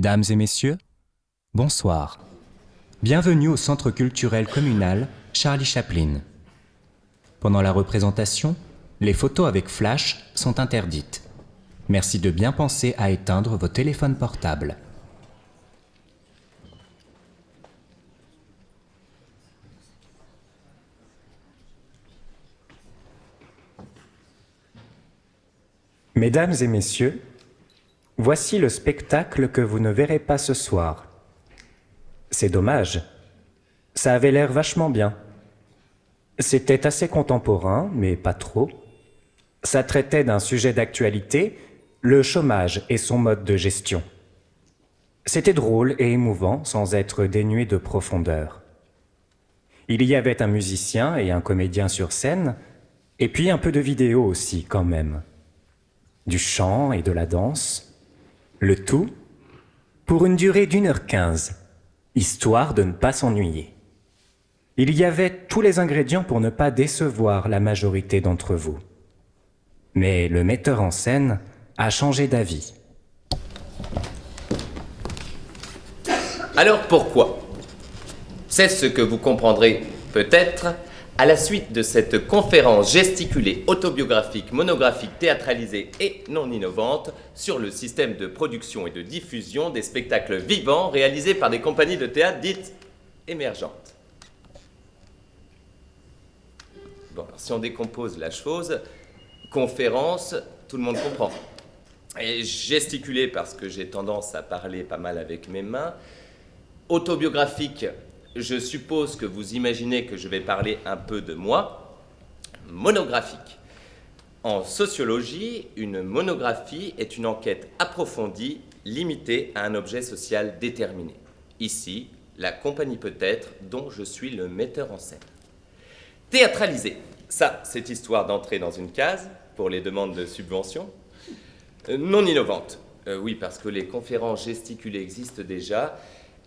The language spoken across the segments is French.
Mesdames et messieurs, bonsoir. Bienvenue au Centre culturel communal Charlie Chaplin. Pendant la représentation, les photos avec flash sont interdites. Merci de bien penser à éteindre vos téléphones portables. Mesdames et messieurs, voici le spectacle que vous ne verrez pas ce soir. C'est dommage. Ça avait l'air vachement bien. C'était assez contemporain, mais pas trop. Ça traitait d'un sujet d'actualité, le chômage et son mode de gestion. C'était drôle et émouvant sans être dénué de profondeur. Il y avait un musicien et un comédien sur scène, et puis un peu de vidéo aussi quand même. Du chant et de la danse, le tout pour une durée d'1h15, histoire de ne pas s'ennuyer. Il y avait tous les ingrédients pour ne pas décevoir la majorité d'entre vous. Mais le metteur en scène a changé d'avis. Alors pourquoi? C'est ce que vous comprendrez peut-être à la suite de cette conférence gesticulée, autobiographique, monographique, théâtralisée et non innovante sur le système de production et de diffusion des spectacles vivants réalisés par des compagnies de théâtre dites émergentes. Bon, alors si on décompose la chose, conférence, tout le monde comprend. Et gesticuler parce que j'ai tendance à parler pas mal avec mes mains. Autobiographique, je suppose que vous imaginez que je vais parler un peu de moi. Monographique. En sociologie, une monographie est une enquête approfondie, limitée à un objet social déterminé. Ici, la compagnie peut-être, dont je suis le metteur en scène. Théâtralisé. Ça, c'est histoire d'entrer dans une case pour les demandes de subventions. Non innovante. Oui, parce que les conférences gesticulées existent déjà.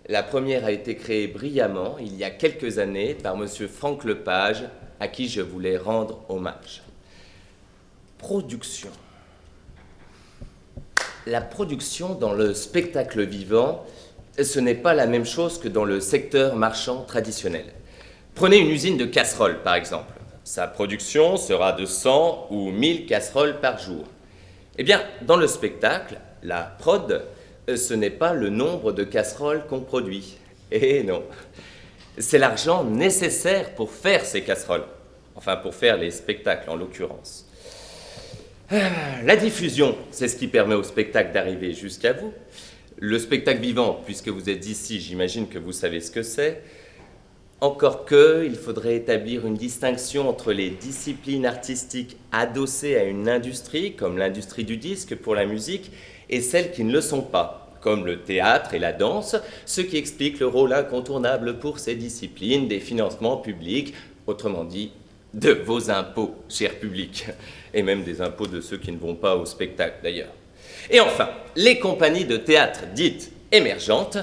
La première a été créée brillamment, il y a quelques années, par M. Franck Lepage, à qui je voulais rendre hommage. Production. La production dans le spectacle vivant, ce n'est pas la même chose que dans le secteur marchand traditionnel. Prenez une usine de casseroles, par exemple. Sa production sera de 100 ou 1000 casseroles par jour. Eh bien, dans le spectacle, la prod, ce n'est pas le nombre de casseroles qu'on produit. Eh non. C'est l'argent nécessaire pour faire ces casseroles. Enfin, pour faire les spectacles, en l'occurrence. La diffusion, c'est ce qui permet au spectacle d'arriver jusqu'à vous. Le spectacle vivant, puisque vous êtes ici, j'imagine que vous savez ce que c'est. Encore que, il faudrait établir une distinction entre les disciplines artistiques adossées à une industrie, comme l'industrie du disque pour la musique, et celles qui ne le sont pas, comme le théâtre et la danse, ce qui explique le rôle incontournable pour ces disciplines des financements publics, autrement dit, de vos impôts, cher public, et même des impôts de ceux qui ne vont pas au spectacle d'ailleurs. Et enfin, les compagnies de théâtre dites émergentes,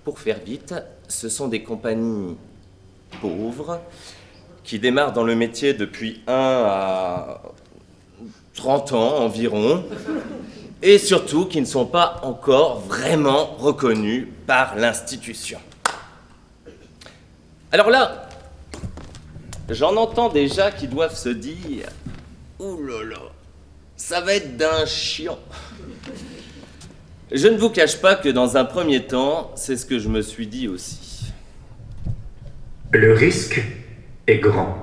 pour faire vite, ce sont des compagnies pauvres qui démarrent dans le métier depuis 1 à 30 ans environ et surtout qui ne sont pas encore vraiment reconnues par l'institution. Alors là, j'en entends déjà qui doivent se dire « Ouh là là, ça va être d'un chiant !» Je ne vous cache pas que dans un premier temps, c'est ce que je me suis dit aussi. Le risque est grand.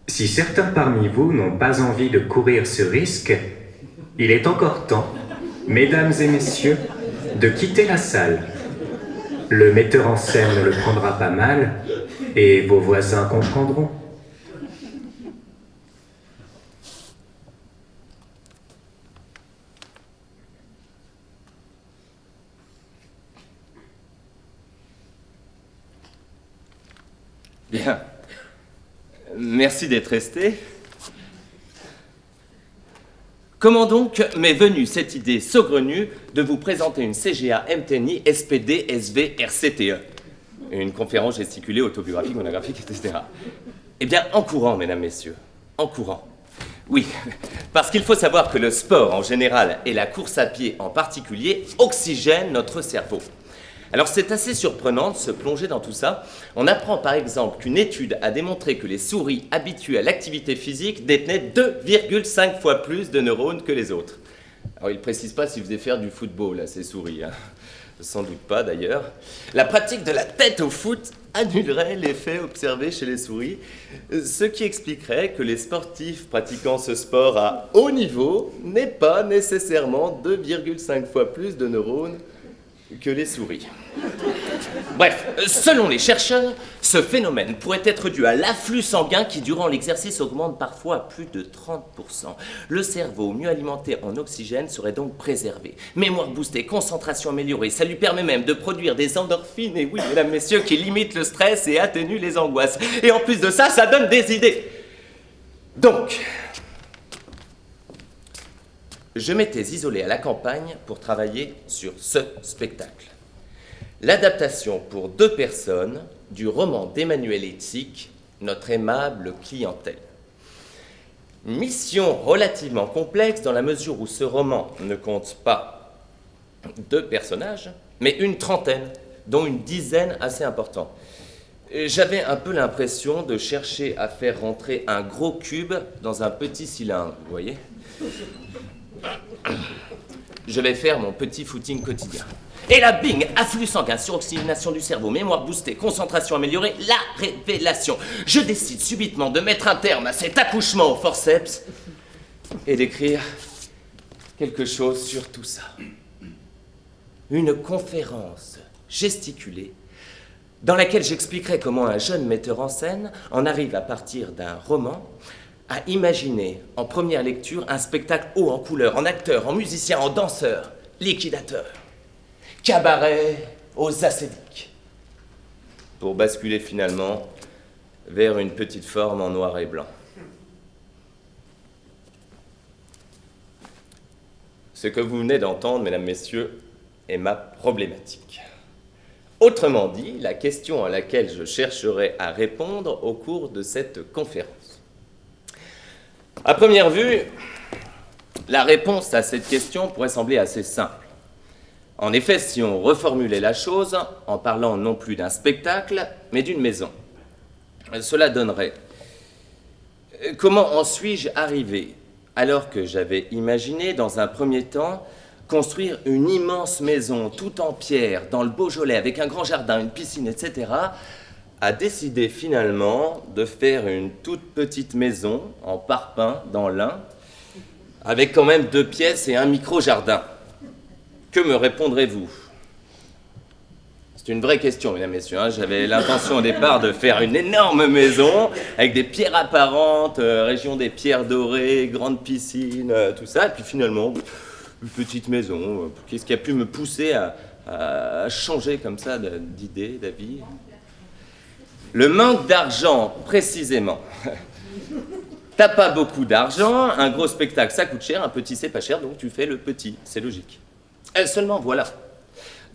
Si certains parmi vous n'ont pas envie de courir ce risque, il est encore temps, mesdames et messieurs, de quitter la salle. Le metteur en scène le prendra pas mal et vos voisins comprendront. Bien. Merci d'être resté. Comment donc m'est venue cette idée saugrenue de vous présenter une CGA MTNI SPD SV RCTE, une conférence gesticulée autobiographique, monographique, etc. Eh bien, en courant, mesdames, messieurs, en courant. Oui, parce qu'il faut savoir que le sport en général et la course à pied en particulier oxygènent notre cerveau. Alors c'est assez surprenant de se plonger dans tout ça. On apprend par exemple qu'une étude a démontré que les souris habituées à l'activité physique détenaient 2,5 fois plus de neurones que les autres. Alors il ne précise pas s'ils faisaient faire du football à ces souris, hein. Sans doute pas d'ailleurs. La pratique de la tête au foot annulerait l'effet observé chez les souris, ce qui expliquerait que les sportifs pratiquant ce sport à haut niveau n'aient pas nécessairement 2,5 fois plus de neurones que les souris. Bref, selon les chercheurs, ce phénomène pourrait être dû à l'afflux sanguin qui, durant l'exercice, augmente parfois à plus de 30%. Le cerveau, mieux alimenté en oxygène, serait donc préservé. Mémoire boostée, concentration améliorée, ça lui permet même de produire des endorphines, et oui, mesdames, messieurs, qui limitent le stress et atténuent les angoisses. Et en plus de ça, ça donne des idées. Donc, je m'étais isolé à la campagne pour travailler sur ce spectacle. L'adaptation pour 2 personnes du roman d'Emmanuel Hetzig, Notre aimable clientèle. Mission relativement complexe dans la mesure où ce roman ne compte pas 2 personnages, mais une trentaine, dont une dizaine assez importants. J'avais un peu l'impression de chercher à faire rentrer un gros cube dans un petit cylindre, vous voyez ? Je vais faire mon petit footing quotidien. Et là, bing, afflux sanguin, suroxygénation du cerveau, mémoire boostée, concentration améliorée, la révélation. Je décide subitement de mettre un terme à cet accouchement au forceps et d'écrire quelque chose sur tout ça. Une conférence gesticulée dans laquelle j'expliquerai comment un jeune metteur en scène en arrive à partir d'un roman à imaginer en première lecture un spectacle haut en couleurs, en acteurs, en musiciens, en danseurs, liquidateurs. Cabaret aux acédiques, pour basculer finalement vers une petite forme en noir et blanc. Ce que vous venez d'entendre, mesdames, messieurs, est ma problématique. Autrement dit, la question à laquelle je chercherai à répondre au cours de cette conférence. À première vue, la réponse à cette question pourrait sembler assez simple. En effet, si on reformulait la chose en parlant non plus d'un spectacle, mais d'une maison, cela donnerait « Comment en suis-je arrivé, alors que j'avais imaginé, dans un premier temps, construire une immense maison, tout en pierre, dans le Beaujolais, avec un grand jardin, une piscine, etc., à décider finalement de faire une toute petite maison en parpaing dans l'Ain, avec quand même 2 pièces et un micro-jardin. Que me répondrez-vous ? C'est une vraie question, mesdames, messieurs. J'avais l'intention au départ de faire une énorme maison avec des pierres apparentes, région des pierres dorées, grande piscine, tout ça. Et puis finalement, une petite maison. Qu'est-ce qui a pu me pousser à changer comme ça d'idée, d'avis ? Le manque d'argent, précisément. T'as pas beaucoup d'argent, un gros spectacle, ça coûte cher, un petit, c'est pas cher, donc tu fais le petit. C'est logique. Seulement voilà,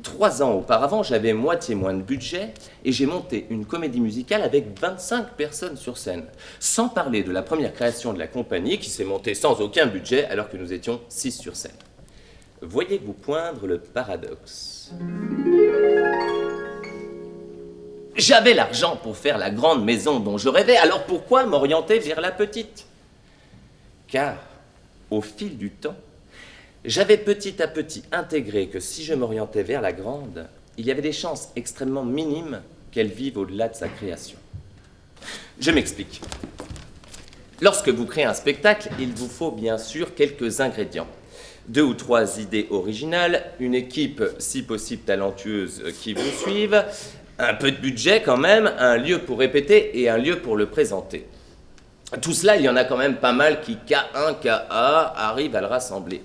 3 ans auparavant, j'avais moitié moins de budget et j'ai monté une comédie musicale avec 25 personnes sur scène. Sans parler de la première création de la compagnie qui s'est montée sans aucun budget alors que nous étions 6 sur scène. Voyez-vous poindre le paradoxe ? J'avais l'argent pour faire la grande maison dont je rêvais, alors pourquoi m'orienter vers la petite ? Car, au fil du temps, j'avais petit à petit intégré que si je m'orientais vers la grande, il y avait des chances extrêmement minimes qu'elle vive au-delà de sa création. Je m'explique. Lorsque vous créez un spectacle, il vous faut bien sûr quelques ingrédients. 2 ou 3 idées originales, une équipe si possible talentueuse qui vous suive, un peu de budget quand même, un lieu pour répéter et un lieu pour le présenter. Tout cela, il y en a quand même pas mal qui, K1, KA, arrivent à le rassembler.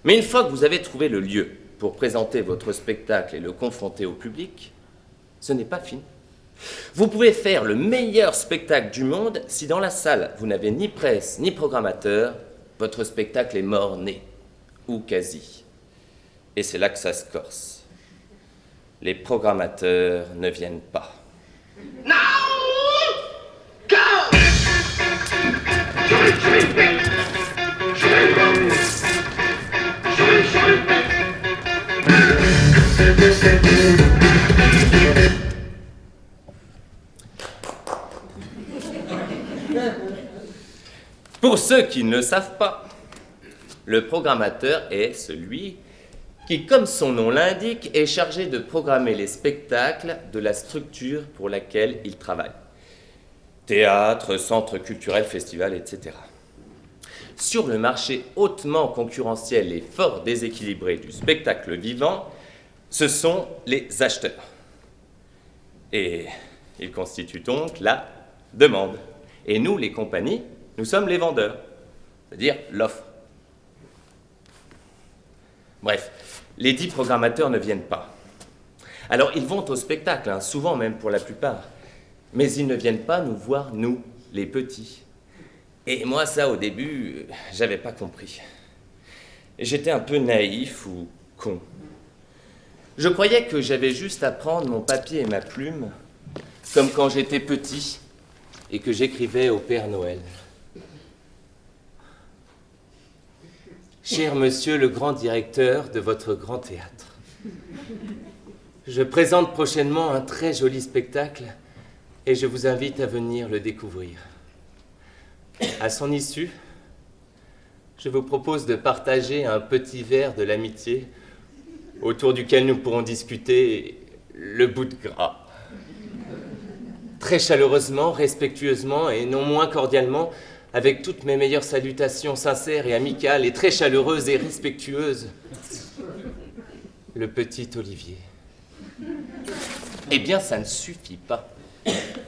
Mais une fois que vous avez trouvé le lieu pour présenter votre spectacle et le confronter au public, ce n'est pas fini. Vous pouvez faire le meilleur spectacle du monde si dans la salle, vous n'avez ni presse ni programmateur, votre spectacle est mort-né, ou quasi. Et c'est là que ça se corse. Les programmateurs ne viennent pas. Now, go! Pour ceux qui ne le savent pas, le programmateur est celui qui, comme son nom l'indique, est chargé de programmer les spectacles de la structure pour laquelle il travaille. Théâtre, centre culturel, festival, etc. Sur le marché hautement concurrentiel et fort déséquilibré du spectacle vivant, ce sont les acheteurs. Et ils constituent donc la demande. Et nous, les compagnies, nous sommes les vendeurs, c'est-à-dire l'offre. Bref, les 10 programmateurs ne viennent pas. Alors, ils vont au spectacle, souvent même pour la plupart, mais ils ne viennent pas nous voir, nous, les petits. Et moi, ça, au début, j'avais pas compris. J'étais un peu naïf ou con. Je croyais que j'avais juste à prendre mon papier et ma plume, comme quand j'étais petit et que j'écrivais au Père Noël. Cher monsieur le grand directeur de votre grand théâtre, je présente prochainement un très joli spectacle et je vous invite à venir le découvrir. À son issue, je vous propose de partager un petit verre de l'amitié autour duquel nous pourrons discuter le bout de gras. Très chaleureusement, respectueusement et non moins cordialement, avec toutes mes meilleures salutations sincères et amicales et très chaleureuses et respectueuses, le petit Olivier. Eh bien, ça ne suffit pas,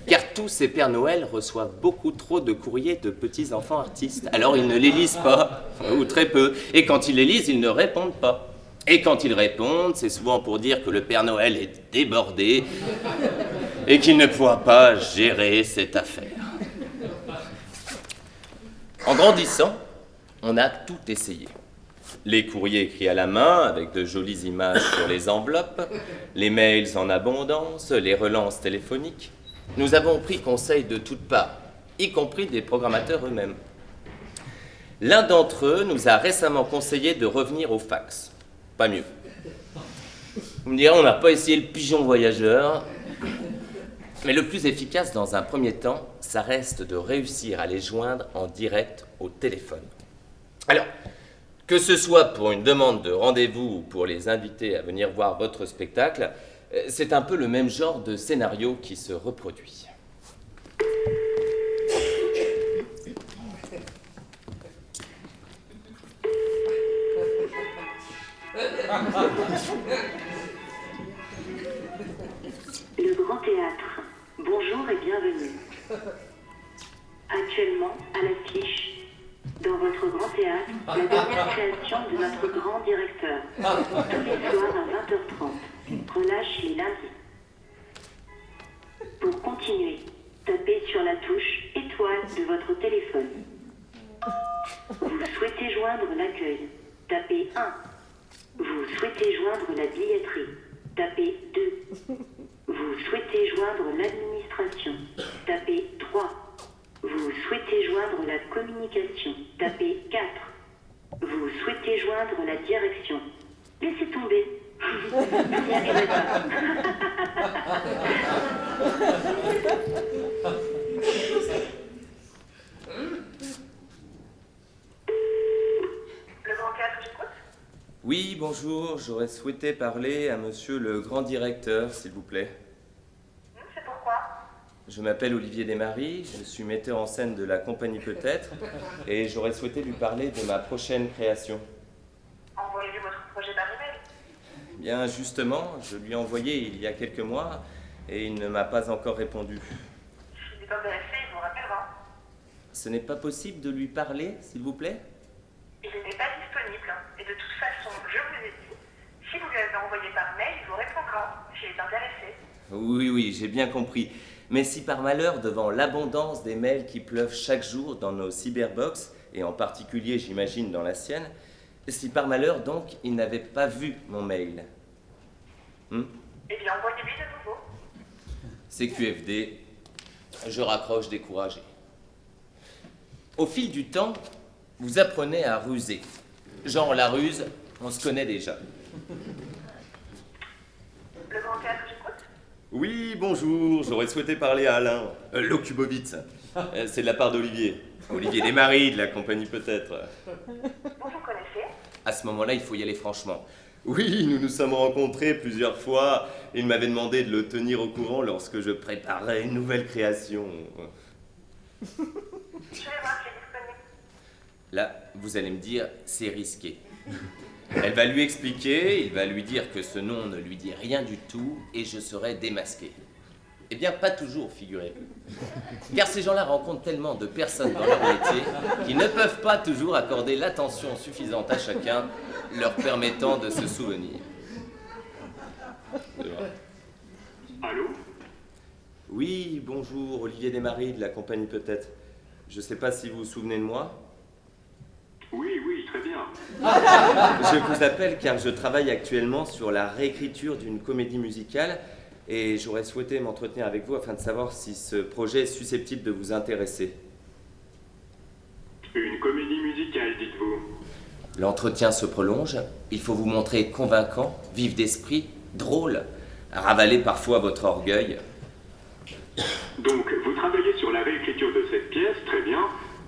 car tous ces Pères Noël reçoivent beaucoup trop de courriers de petits enfants artistes. Alors ils ne les lisent pas, ou très peu, et quand ils les lisent, ils ne répondent pas. Et quand ils répondent, c'est souvent pour dire que le Père Noël est débordé et qu'il ne pourra pas gérer cette affaire. En grandissant, on a tout essayé. Les courriers écrits à la main, avec de jolies images sur les enveloppes, les mails en abondance, les relances téléphoniques. Nous avons pris conseil de toutes parts, y compris des programmateurs eux-mêmes. L'un d'entre eux nous a récemment conseillé de revenir au fax. Pas mieux. Vous me direz, on n'a pas essayé le pigeon voyageur. Mais le plus efficace dans un premier temps, ça reste de réussir à les joindre en direct au téléphone. Alors, que ce soit pour une demande de rendez-vous ou pour les inviter à venir voir votre spectacle, c'est un peu le même genre de scénario qui se reproduit. Le Grand Théâtre. Bonjour et bienvenue. Actuellement, à l'affiche, dans votre Grand Théâtre, la dernière création de notre grand directeur. Tous les soirs à 20h30. Relâche les lundis. Pour continuer, tapez sur la touche étoile de votre téléphone. Vous souhaitez joindre l'accueil. Tapez 1. Vous souhaitez joindre la billetterie. Tapez 2. Vous souhaitez joindre l'administration. Tapez 3. Vous souhaitez joindre la communication. Tapez 4. Vous souhaitez joindre la direction. Laissez tomber. Vous n'y arriverez pas. Le Grand Théâtre, j'écoute. Oui, bonjour, j'aurais souhaité parler à monsieur le grand directeur, s'il vous plaît. C'est pourquoi? Je m'appelle Olivier Desmaris, je suis metteur en scène de la compagnie Peut-être, et j'aurais souhaité lui parler de ma prochaine création. Envoyez-lui votre projet par email. Bien, justement, je lui ai envoyé il y a quelques mois, et il ne m'a pas encore répondu. S'il n'est pas intéressé, il vous rappellera. Ce n'est pas possible de lui parler, s'il vous plaît? Il n'est pas disponible, et de toute façon, je vous ai dit, si vous lui avez envoyé par mail, il vous répondra, s'il est intéressé. Oui, j'ai bien compris. Mais si par malheur, devant l'abondance des mails qui pleuvent chaque jour dans nos cyberbox, et en particulier, j'imagine, dans la sienne, si par malheur, donc, il n'avait pas vu mon mail. Eh bien, envoyez-lui de nouveau. C'est QFD, je raccroche découragé. Au fil du temps, vous apprenez à ruser. Genre la ruse, on se connaît déjà. Oui, bonjour, j'aurais souhaité parler à Alain. Lokubovitz. C'est de la part d'Olivier. Olivier Desmaris, de la compagnie peut-être. Vous vous connaissez? À ce moment-là, il faut y aller franchement. Oui, nous nous sommes rencontrés plusieurs fois. Il m'avait demandé de le tenir au courant lorsque je préparais une nouvelle création. Je vais voir si elle est disponible. Là, vous allez me dire, c'est risqué. Elle va lui expliquer, il va lui dire que ce nom ne lui dit rien du tout et je serai démasqué. Eh bien, pas toujours, figurez-vous. Car ces gens-là rencontrent tellement de personnes dans leur métier qu'ils ne peuvent pas toujours accorder l'attention suffisante à chacun, leur permettant de se souvenir. C'est vrai. Allô? Oui, bonjour, Olivier Desmaris, de la compagnie peut-être. Je sais pas si vous vous souvenez de moi. Oui, très bien. Je vous appelle car je travaille actuellement sur la réécriture d'une comédie musicale et j'aurais souhaité m'entretenir avec vous afin de savoir si ce projet est susceptible de vous intéresser. Une comédie musicale, dites-vous. L'entretien se prolonge, il faut vous montrer convaincant, vif d'esprit, drôle, ravaler parfois votre orgueil. Donc, vous travaillez sur la réécriture de cette pièce, très bien.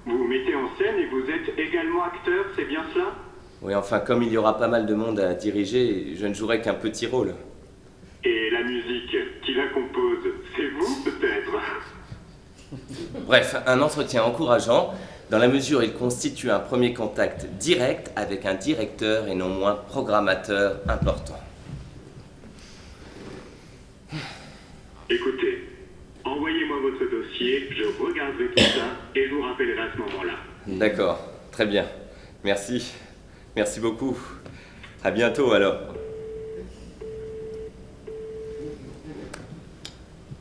Vous vous mettez en scène et vous êtes également acteur, c'est bien cela? Oui, enfin, comme il y aura pas mal de monde à diriger, je ne jouerai qu'un petit rôle. Et la musique qui la compose, c'est vous, peut-être? Bref, un entretien encourageant, dans la mesure où il constitue un premier contact direct avec un directeur et non moins programmateur important. Écoutez, envoyez-moi votre dossier, je regarderai tout ça et je vous rappellerai à ce moment-là. D'accord, très bien. Merci. Merci beaucoup. À bientôt alors.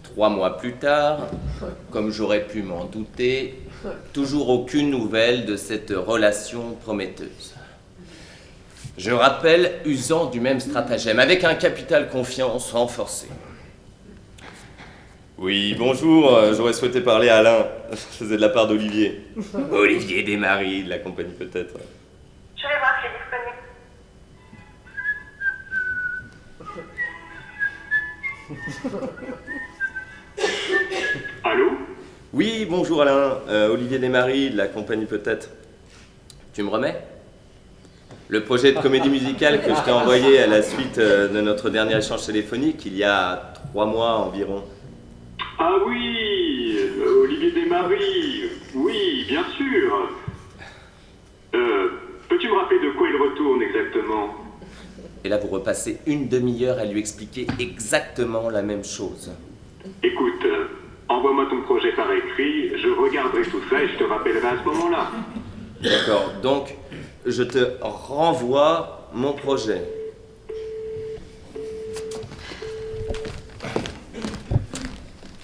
3 mois plus tard, comme j'aurais pu m'en douter, toujours aucune nouvelle de cette relation prometteuse. Je rappelle, usant du même stratagème, avec un capital confiance renforcé. Oui, bonjour, j'aurais souhaité parler à Alain. C'est de la part d'Olivier. Olivier Desmaris, de la compagnie peut-être. Je vais voir si elle est disponible. Allô? Oui, bonjour Alain, Olivier Desmaris, de la compagnie peut-être. Tu me remets? Le projet de comédie musicale que je t'ai envoyé à la suite de notre dernier échange téléphonique, il y a 3 mois environ. Ah oui, Olivier Desmaris, oui, bien sûr. Peux-tu me rappeler de quoi il retourne exactement? Et là, vous repassez une demi-heure à lui expliquer exactement la même chose. Écoute, envoie-moi ton projet par écrit, je regarderai tout ça et je te rappellerai à ce moment-là. D'accord, donc je te renvoie mon projet.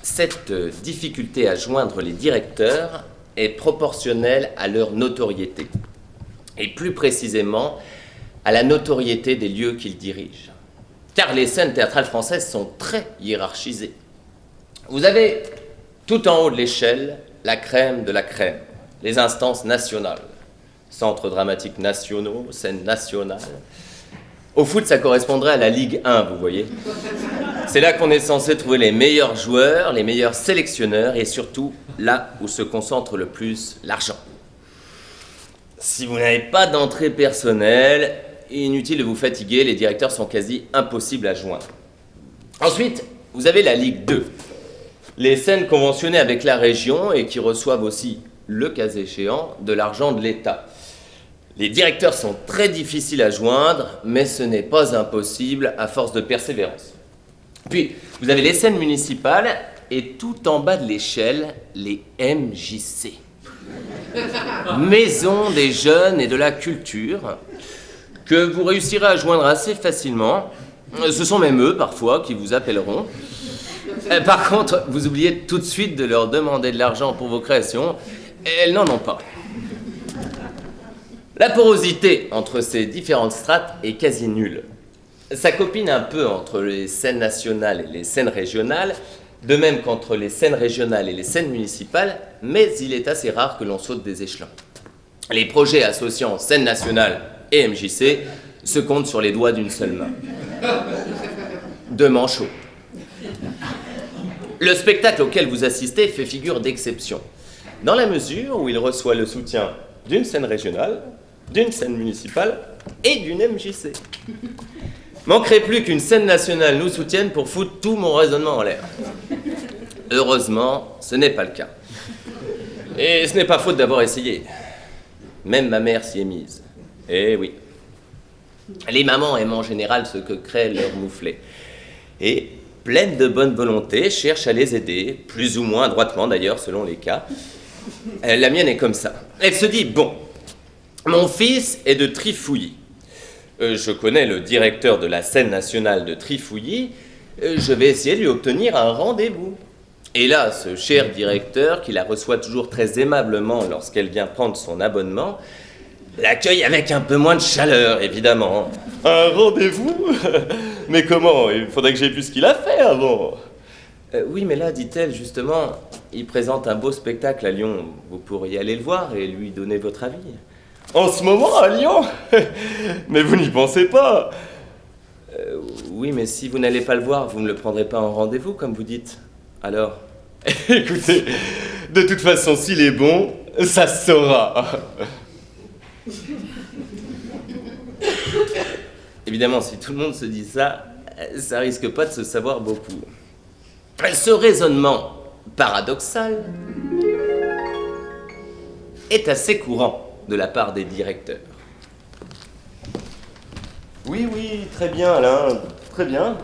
Cette difficulté à joindre les directeurs est proportionnelle à leur notoriété, et plus précisément à la notoriété des lieux qu'ils dirigent. Car les scènes théâtrales françaises sont très hiérarchisées. Vous avez tout en haut de l'échelle la crème de la crème, les instances nationales, centres dramatiques nationaux, scènes nationales. Au foot, ça correspondrait à la Ligue 1, vous voyez. C'est là qu'on est censé trouver les meilleurs joueurs, les meilleurs sélectionneurs et surtout là où se concentre le plus l'argent. Si vous n'avez pas d'entrée personnelle, inutile de vous fatiguer, les directeurs sont quasi impossibles à joindre. Ensuite, vous avez la Ligue 2. Les scènes conventionnées avec la région et qui reçoivent aussi, le cas échéant, de l'argent de l'État. Les directeurs sont très difficiles à joindre, mais ce n'est pas impossible à force de persévérance. Puis, vous avez les scènes municipales et tout en bas de l'échelle, les MJC. Maison des jeunes et de la culture, que vous réussirez à joindre assez facilement. Ce sont même eux, parfois, qui vous appelleront. Par contre, vous oubliez tout de suite de leur demander de l'argent pour vos créations. Elles n'en ont pas. La porosité entre ces différentes strates est quasi nulle. Ça copine un peu entre les scènes nationales et les scènes régionales, de même qu'entre les scènes régionales et les scènes municipales, mais il est assez rare que l'on saute des échelons. Les projets associant scène nationale et MJC se comptent sur les doigts d'une seule main. 2 manchots. Le spectacle auquel vous assistez fait figure d'exception, dans la mesure où il reçoit le soutien d'une scène régionale, d'une scène municipale et d'une MJC. Manquerait plus qu'une scène nationale nous soutienne pour foutre tout mon raisonnement en l'air. Heureusement, ce n'est pas le cas. Et ce n'est pas faute d'avoir essayé. Même ma mère s'y est mise. Eh oui. Les mamans aiment en général ce que crée leur mouflet. Et, pleines de bonne volonté, cherchent à les aider, plus ou moins adroitement d'ailleurs, selon les cas. La mienne est comme ça. Elle se dit, bon, mon fils est de Trifouilly. Je connais le directeur de la scène nationale de Trifouilly. Je vais essayer de lui obtenir un rendez-vous. Et là, ce cher directeur, qui la reçoit toujours très aimablement lorsqu'elle vient prendre son abonnement, l'accueille avec un peu moins de chaleur, évidemment. Un rendez-vous? Mais comment? Il faudrait que j'ai vu ce qu'il a fait avant. Oui, mais là, dit-elle, justement, il présente un beau spectacle à Lyon. Vous pourriez aller le voir et lui donner votre avis. En ce moment, à Lyon? Mais vous n'y pensez pas. Oui, mais si vous n'allez pas le voir, vous ne le prendrez pas en rendez-vous, comme vous dites. Alors? Écoutez, de toute façon, s'il est bon, ça se saura. Évidemment, si tout le monde se dit ça, ça risque pas de se savoir beaucoup. Ce raisonnement paradoxal est assez courant de la part des directeurs. Oui, très bien, Alain, très bien.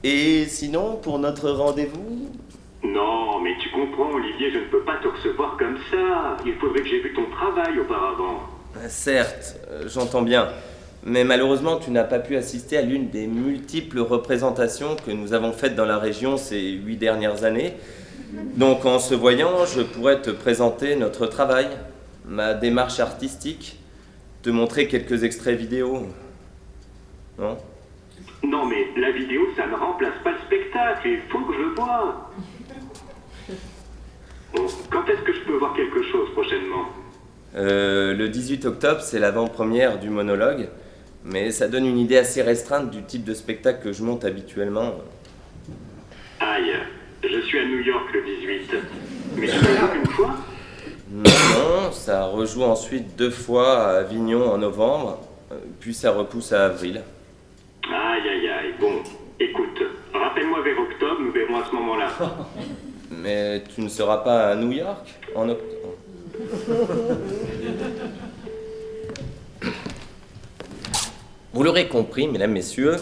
Et sinon, pour notre rendez-vous? Non, mais tu comprends, Olivier, je ne peux pas te recevoir comme ça. Il faudrait que j'aie vu ton travail auparavant. Certes, j'entends bien. Mais malheureusement, tu n'as pas pu assister à l'une des multiples représentations que nous avons faites dans la région ces 8 dernières années. Donc, en se voyant, je pourrais te présenter notre travail, ma démarche artistique, te montrer quelques extraits vidéo. Non? Non, mais la vidéo, ça ne remplace pas le spectacle. Il faut que je le voie. Bon, quand est-ce que je peux voir quelque chose prochainement? Le 18 octobre, c'est l'avant-première du monologue. Mais ça donne une idée assez restreinte du type de spectacle que je monte habituellement. Aïe, je suis à New York le 18. Mais tu vas là une fois? Non, ça rejoue ensuite 2 fois à Avignon en novembre, puis ça repousse à avril. Aïe, bon, écoute, rappelle-moi vers octobre, nous verrons à ce moment-là. Mais tu ne seras pas à New York en octobre? Vous l'aurez compris, mesdames, messieurs,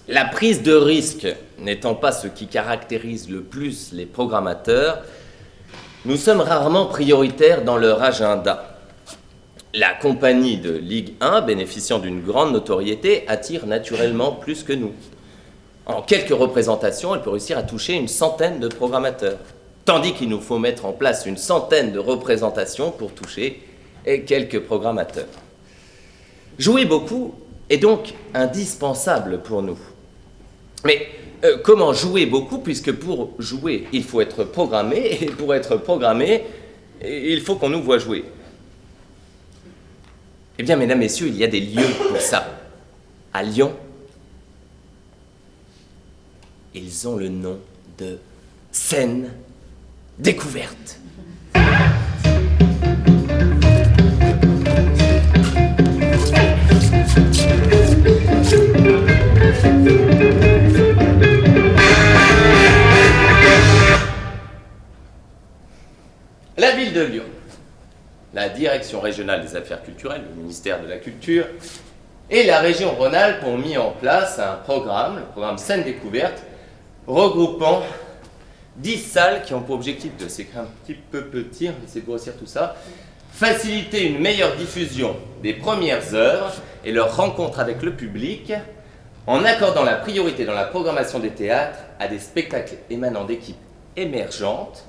la prise de risque n'étant pas ce qui caractérise le plus les programmateurs, nous sommes rarement prioritaires dans leur agenda. La compagnie de Ligue 1, bénéficiant d'une grande notoriété, attire naturellement plus que nous. En quelques représentations, elle peut réussir à toucher une centaine de programmateurs, tandis qu'il nous faut mettre en place une centaine de représentations pour toucher quelques programmateurs. Jouer beaucoup est donc indispensable pour nous. Mais comment jouer beaucoup, puisque pour jouer, il faut être programmé, et pour être programmé, il faut qu'on nous voit jouer. Eh bien, mesdames, messieurs, il y a des lieux pour ça. À Lyon, ils ont le nom de scène découverte. La ville de Lyon, la Direction régionale des affaires culturelles, le ministère de la Culture, et la région Rhône-Alpes ont mis en place un programme, le programme Scène Découverte, regroupant 10 salles qui ont pour objectif de, c'est un petit peu petit, on va essayer de grossir tout ça, faciliter une meilleure diffusion des premières œuvres et leur rencontre avec le public, en accordant la priorité dans la programmation des théâtres à des spectacles émanant d'équipes émergentes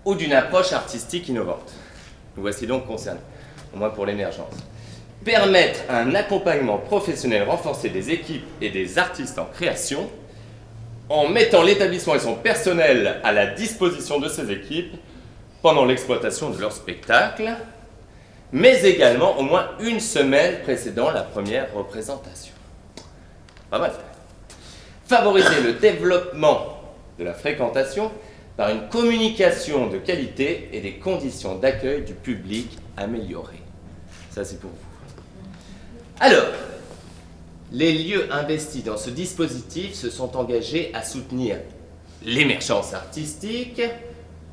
ou d'une approche artistique innovante. Nous voici donc concernés, au moins pour l'émergence. Permettre un accompagnement professionnel renforcé des équipes et des artistes en création, en mettant l'établissement et son personnel à la disposition de ces équipes pendant l'exploitation de leur spectacle, mais également au moins une semaine précédant la première représentation. Pas mal. Favoriser le développement de la fréquentation par une communication de qualité et des conditions d'accueil du public améliorées. Ça, c'est pour vous. Alors, les lieux investis dans ce dispositif se sont engagés à soutenir l'émergence artistique,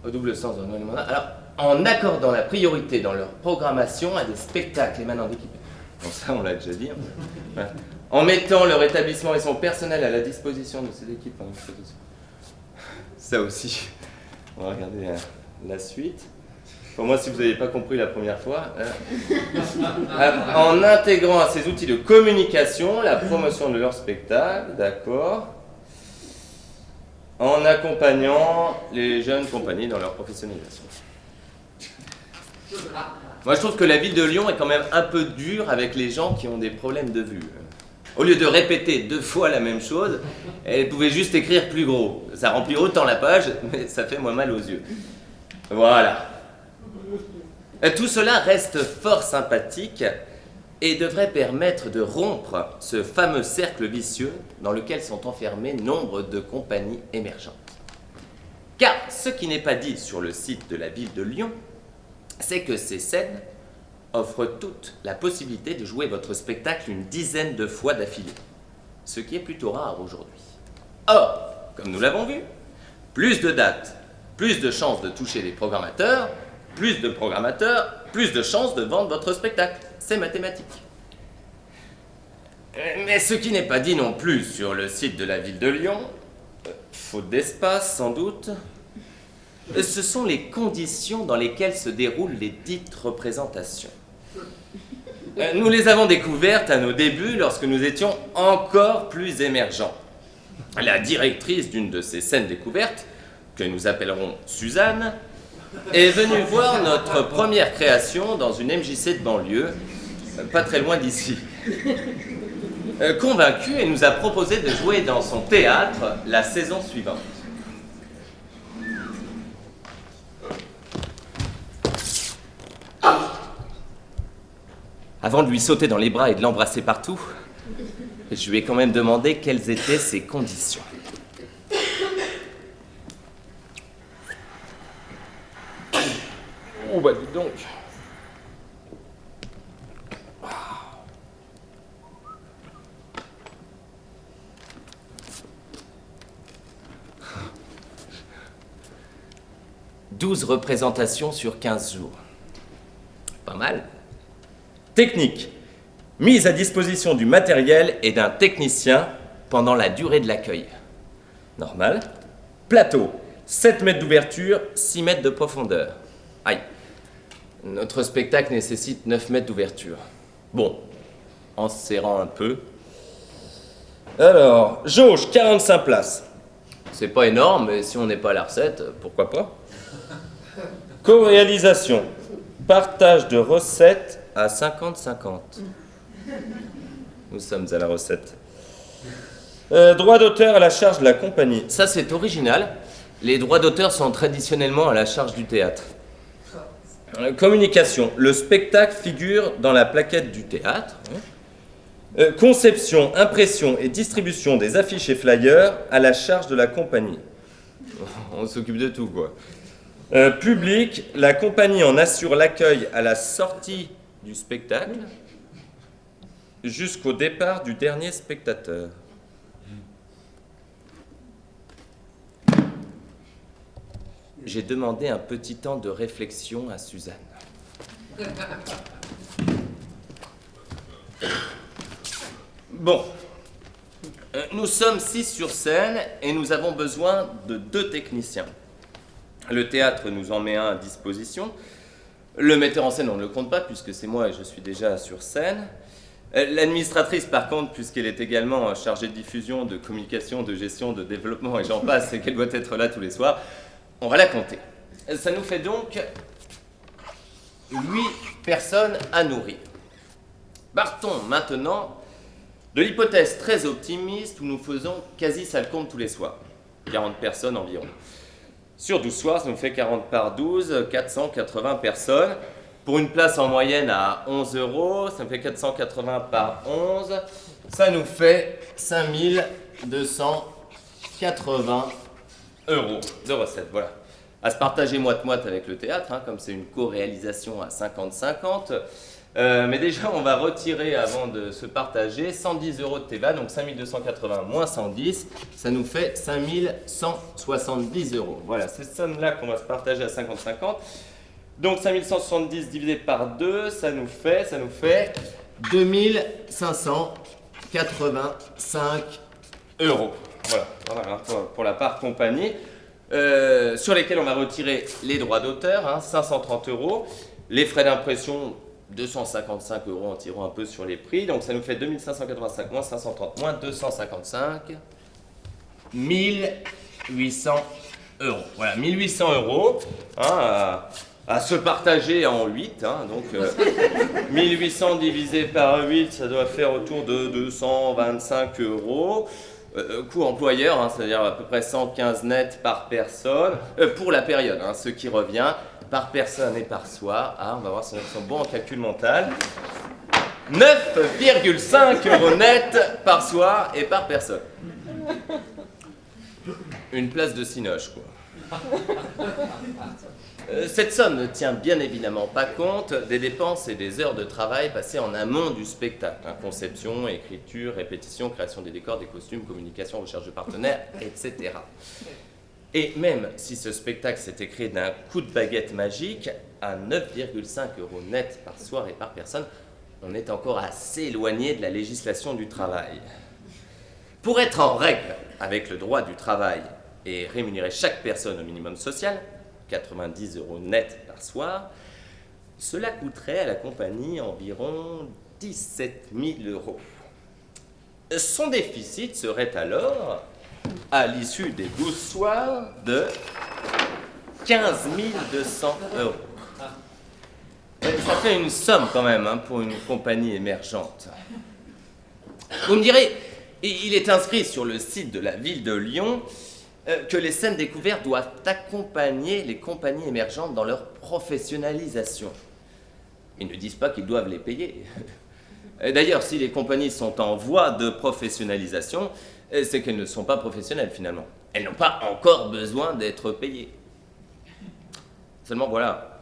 au double sens de alors, en accordant la priorité dans leur programmation à des spectacles émanant d'équipes. Bon, ça, on l'a déjà dit. Voilà. En mettant leur établissement et son personnel à la disposition de ces équipes. Ça aussi. On va regarder la suite. Pour moi, si vous n'avez pas compris la première fois, en intégrant à ces outils de communication la promotion de leur spectacle, d'accord, en accompagnant les jeunes compagnies dans leur professionnalisation. Moi, je trouve que la ville de Lyon est quand même un peu dure avec les gens qui ont des problèmes de vue. Au lieu de répéter 2 fois la même chose, elle pouvait juste écrire plus gros. Ça remplit autant la page, mais ça fait moins mal aux yeux. Voilà. Tout cela reste fort sympathique et devrait permettre de rompre ce fameux cercle vicieux dans lequel sont enfermés nombre de compagnies émergentes. Car ce qui n'est pas dit sur le site de la ville de Lyon, c'est que ces scènes offrent toutes la possibilité de jouer votre spectacle une dizaine de fois d'affilée, ce qui est plutôt rare aujourd'hui. Or, comme nous l'avons vu, plus de dates, plus de chances de toucher les programmateurs, plus de programmateurs, plus de chances de vendre votre spectacle. C'est mathématique. Mais ce qui n'est pas dit non plus sur le site de la ville de Lyon, faute d'espace sans doute, ce sont les conditions dans lesquelles se déroulent les dites représentations. Nous les avons découvertes à nos débuts lorsque nous étions encore plus émergents. La directrice d'une de ces scènes découvertes, que nous appellerons Suzanne, est venue voir notre première création dans une MJC de banlieue, pas très loin d'ici. Convaincue, elle nous a proposé de jouer dans son théâtre la saison suivante. Avant de lui sauter dans les bras et de l'embrasser partout, je lui ai quand même demandé quelles étaient ses conditions. Oh bah dis donc. « 12 représentations sur 15 jours. Pas mal. Technique. Mise à disposition du matériel et d'un technicien pendant la durée de l'accueil. Normal. Plateau. 7 mètres d'ouverture, 6 mètres de profondeur. Aïe. Notre spectacle nécessite 9 mètres d'ouverture. Bon, en se serrant un peu. Alors, jauge, 45 places. C'est pas énorme, mais si on n'est pas à la recette, pourquoi pas. Co-réalisation. Partage de recettes à 50-50. Nous sommes à la recette. Droit d'auteur à la charge de la compagnie. Ça, c'est original. Les droits d'auteur sont traditionnellement à la charge du théâtre. Communication. Le spectacle figure dans la plaquette du théâtre. Conception, impression et distribution des affiches et flyers à la charge de la compagnie. On s'occupe de tout, quoi. Public, la compagnie en assure l'accueil à la sortie du spectacle jusqu'au départ du dernier spectateur. J'ai demandé un petit temps de réflexion à Suzanne. Bon, nous sommes 6 sur scène et nous avons besoin de 2 techniciens. Le théâtre nous en met un à disposition. Le metteur en scène, on ne le compte pas puisque c'est moi et je suis déjà sur scène. L'administratrice, par contre, puisqu'elle est également chargée de diffusion, de communication, de gestion, de développement et j'en passe, et qu'elle doit être là tous les soirs, on va la compter. Ça nous fait donc 8 personnes à nourrir. Partons maintenant de l'hypothèse très optimiste où nous faisons quasi ça le compte tous les soirs. 40 personnes environ. Sur 12 soirs, ça nous fait 40 par 12, 480 personnes. Pour une place en moyenne à 11 €, ça me fait 480 par 11. Ça nous fait 5280 euros de recettes, voilà. À se partager moite-moite avec le théâtre, hein, comme c'est une co-réalisation à 50-50. Mais déjà, on va retirer, avant de se partager, 110 euros de TVA, donc 5280 moins 110, ça nous fait 5170 euros. Voilà, c'est cette somme-là qu'on va se partager à 50-50. Donc 5170 divisé par 2, ça nous fait 2585 euros. Voilà, pour la part compagnie, sur lesquels on va retirer les droits d'auteur, hein, 530 euros, les frais d'impression, 255 euros en tirant un peu sur les prix, donc ça nous fait 2585 moins 530 moins 255, 1800 euros. Voilà, 1800 euros hein, à se partager en 8, hein, donc 1800 divisé par 8, ça doit faire autour de 225 euros. Coût employeur, hein, c'est-à-dire à peu près 115 nets par personne, pour la période, hein, ce qui revient par personne et par soir. Ah, on va voir si on est bon en calcul mental. 9,5 euros net par soir et par personne. Une place de cinoche, quoi. Cette somme ne tient bien évidemment pas compte des dépenses et des heures de travail passées en amont du spectacle. Hein, conception, écriture, répétition, création des décors, des costumes, communication, recherche de partenaires, etc. Et même si ce spectacle s'était créé d'un coup de baguette magique, à 9,5 euros net par soir et par personne, on est encore assez éloigné de la législation du travail. Pour être en règle avec le droit du travail et rémunérer chaque personne au minimum social, 90 euros net par soir, cela coûterait à la compagnie environ 17 000 euros. Son déficit serait alors, à l'issue des 12 soirs, de 15 200 euros. Ça fait une somme quand même hein, pour une compagnie émergente. Vous me direz, il est inscrit sur le site de la ville de Lyon que les scènes découvertes doivent accompagner les compagnies émergentes dans leur professionnalisation. Ils ne disent pas qu'ils doivent les payer. D'ailleurs, si les compagnies sont en voie de professionnalisation, c'est qu'elles ne sont pas professionnelles finalement. Elles n'ont pas encore besoin d'être payées. Seulement voilà,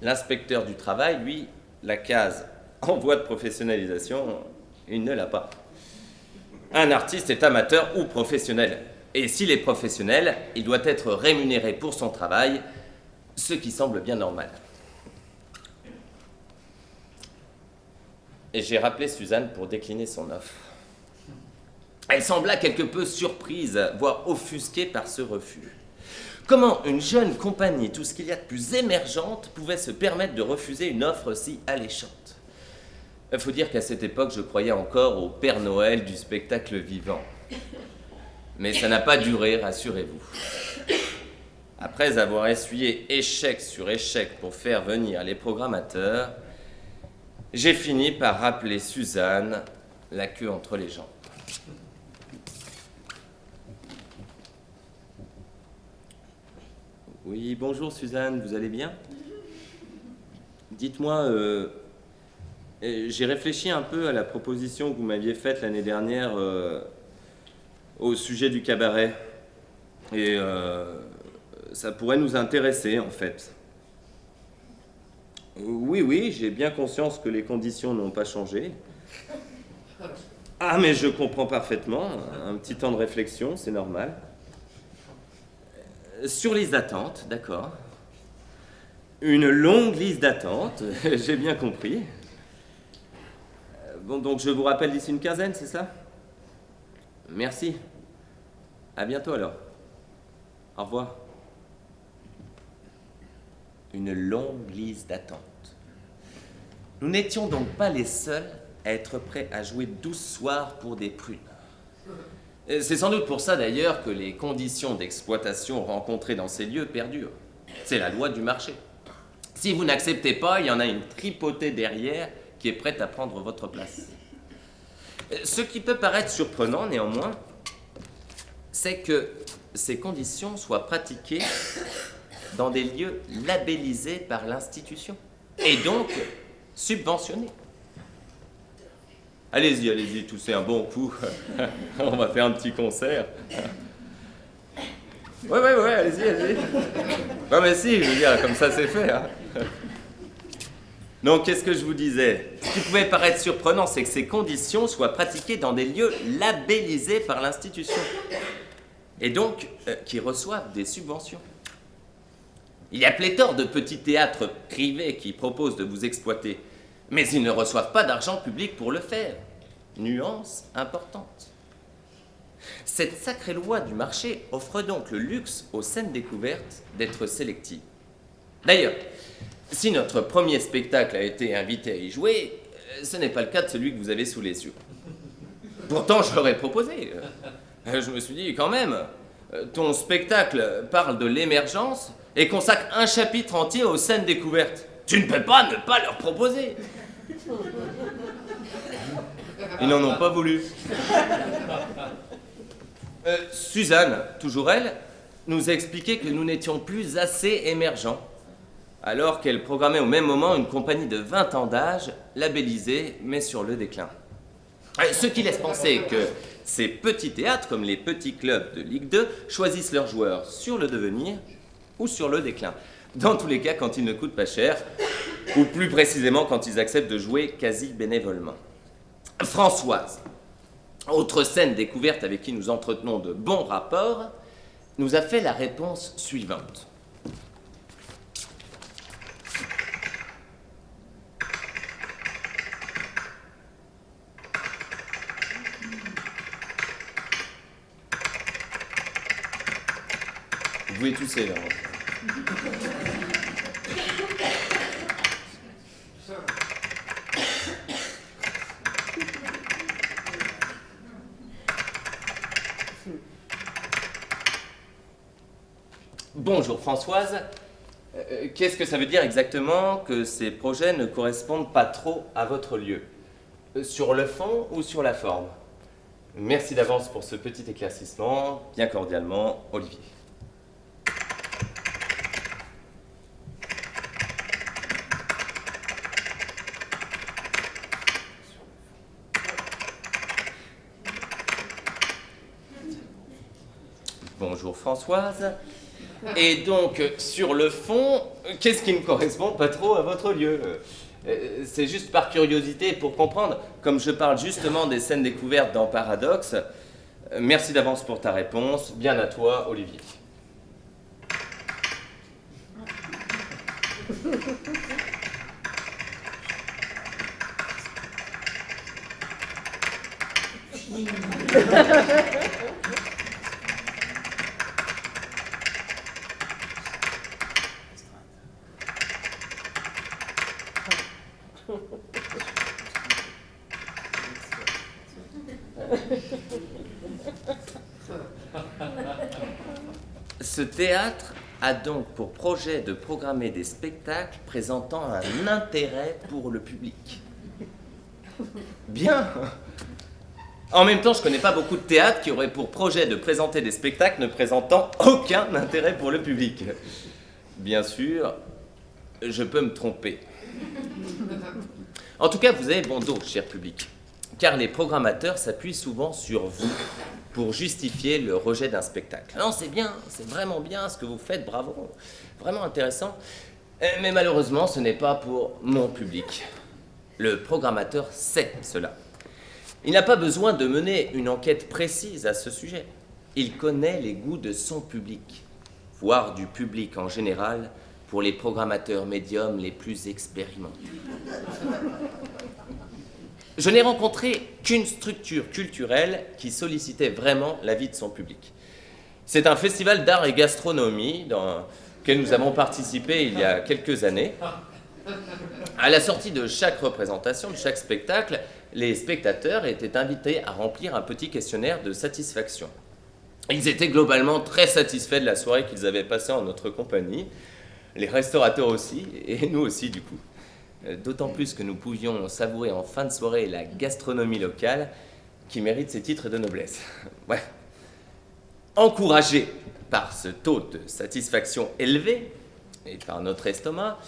l'inspecteur du travail, lui, la case en voie de professionnalisation, il ne l'a pas. Un artiste est amateur ou professionnel. Et s'il est professionnel, il doit être rémunéré pour son travail, ce qui semble bien normal. Et j'ai rappelé Suzanne pour décliner son offre. Elle sembla quelque peu surprise, voire offusquée par ce refus. Comment une jeune compagnie, tout ce qu'il y a de plus émergente, pouvait se permettre de refuser une offre si alléchante? Il faut dire qu'à cette époque, je croyais encore au Père Noël du spectacle vivant. Mais ça n'a pas duré, rassurez-vous. Après avoir essuyé échec sur échec pour faire venir les programmateurs, j'ai fini par rappeler Suzanne, la queue entre les jambes. Oui, bonjour Suzanne, vous allez bien? Dites-moi, j'ai réfléchi un peu à la proposition que vous m'aviez faite l'année dernière au sujet du cabaret. Et ça pourrait nous intéresser, en fait. Oui, j'ai bien conscience que les conditions n'ont pas changé. Ah, mais je comprends parfaitement. Un petit temps de réflexion, c'est normal. Sur liste d'attente, d'accord. Une longue liste d'attente, j'ai bien compris. Bon, donc je vous rappelle d'ici une quinzaine, c'est ça? Merci. À bientôt alors. Au revoir. Une longue liste d'attente. Nous n'étions donc pas les seuls à être prêts à jouer 12 soirs pour des prunes. C'est sans doute pour ça d'ailleurs que les conditions d'exploitation rencontrées dans ces lieux perdurent. C'est la loi du marché. Si vous n'acceptez pas, il y en a une tripotée derrière qui est prête à prendre votre place. Ce qui peut paraître surprenant néanmoins, c'est que ces conditions soient pratiquées dans des lieux labellisés par l'institution et donc subventionnés. Allez-y, toussez un bon coup. On va faire un petit concert. Ouais, allez-y. Non mais si, je veux dire, comme ça c'est fait. Hein. Donc, qu'est-ce que je vous disais? Ce qui pouvait paraître surprenant, c'est que ces conditions soient pratiquées dans des lieux labellisés par l'institution. Et donc, qui reçoivent des subventions. Il y a pléthore de petits théâtres privés qui proposent de vous exploiter, mais ils ne reçoivent pas d'argent public pour le faire. Nuance importante. Cette sacrée loi du marché offre donc le luxe aux scènes découvertes d'être sélectives. D'ailleurs, si notre premier spectacle a été invité à y jouer, ce n'est pas le cas de celui que vous avez sous les yeux. Pourtant, je l'aurais proposé. Je me suis dit, quand même, ton spectacle parle de l'émergence et consacre un chapitre entier aux scènes découvertes. Tu ne peux pas ne pas leur proposer. Ils n'en ont pas voulu. Suzanne, toujours elle, nous a expliqué que nous n'étions plus assez émergents, alors qu'elle programmait au même moment une compagnie de 20 ans d'âge, labellisée, mais sur le déclin. Ce qui laisse penser que ces petits théâtres, comme les petits clubs de Ligue 2, choisissent leurs joueurs sur le devenir ou sur le déclin. Dans tous les cas, quand ils ne coûtent pas cher, ou plus précisément quand ils acceptent de jouer quasi bénévolement. Françoise, autre scène découverte avec qui nous entretenons de bons rapports, nous a fait la réponse suivante. Vous pouvez tousser là. Bonjour Françoise. Qu'est-ce que ça veut dire exactement que ces projets ne correspondent pas trop à votre lieu? Sur le fond ou sur la forme? Merci d'avance pour ce petit éclaircissement. Bien cordialement, Olivier. Bonjour Françoise. Et donc, sur le fond, qu'est-ce qui ne correspond pas trop à votre lieu? C'est juste par curiosité pour comprendre, comme je parle justement des scènes découvertes dans Paradoxe. Merci d'avance pour ta réponse. Bien à toi, Olivier. Ce théâtre a donc pour projet de programmer des spectacles présentant un intérêt pour le public. Bien. En même temps, je connais pas beaucoup de théâtres qui auraient pour projet de présenter des spectacles ne présentant aucun intérêt pour le public. Bien sûr, je peux me tromper. En tout cas, vous avez bon dos, cher public, car les programmateurs s'appuient souvent sur vous pour justifier le rejet d'un spectacle. Non, c'est bien, c'est vraiment bien ce que vous faites, bravo, vraiment intéressant. Mais malheureusement, ce n'est pas pour mon public. Le programmateur sait cela. Il n'a pas besoin de mener une enquête précise à ce sujet. Il connaît les goûts de son public, voire du public en général, pour les programmateurs médiums les plus expérimentés. Je n'ai rencontré qu'une structure culturelle qui sollicitait vraiment l'avis de son public. C'est un festival d'art et gastronomie dans lequel nous avons participé il y a quelques années. À la sortie de chaque représentation, de chaque spectacle, les spectateurs étaient invités à remplir un petit questionnaire de satisfaction. Ils étaient globalement très satisfaits de la soirée qu'ils avaient passée en notre compagnie, les restaurateurs aussi, et nous aussi du coup. D'autant plus que nous pouvions savourer en fin de soirée la gastronomie locale qui mérite ses titres de noblesse. Ouais. Encouragés par ce taux de satisfaction élevé et par notre estomac,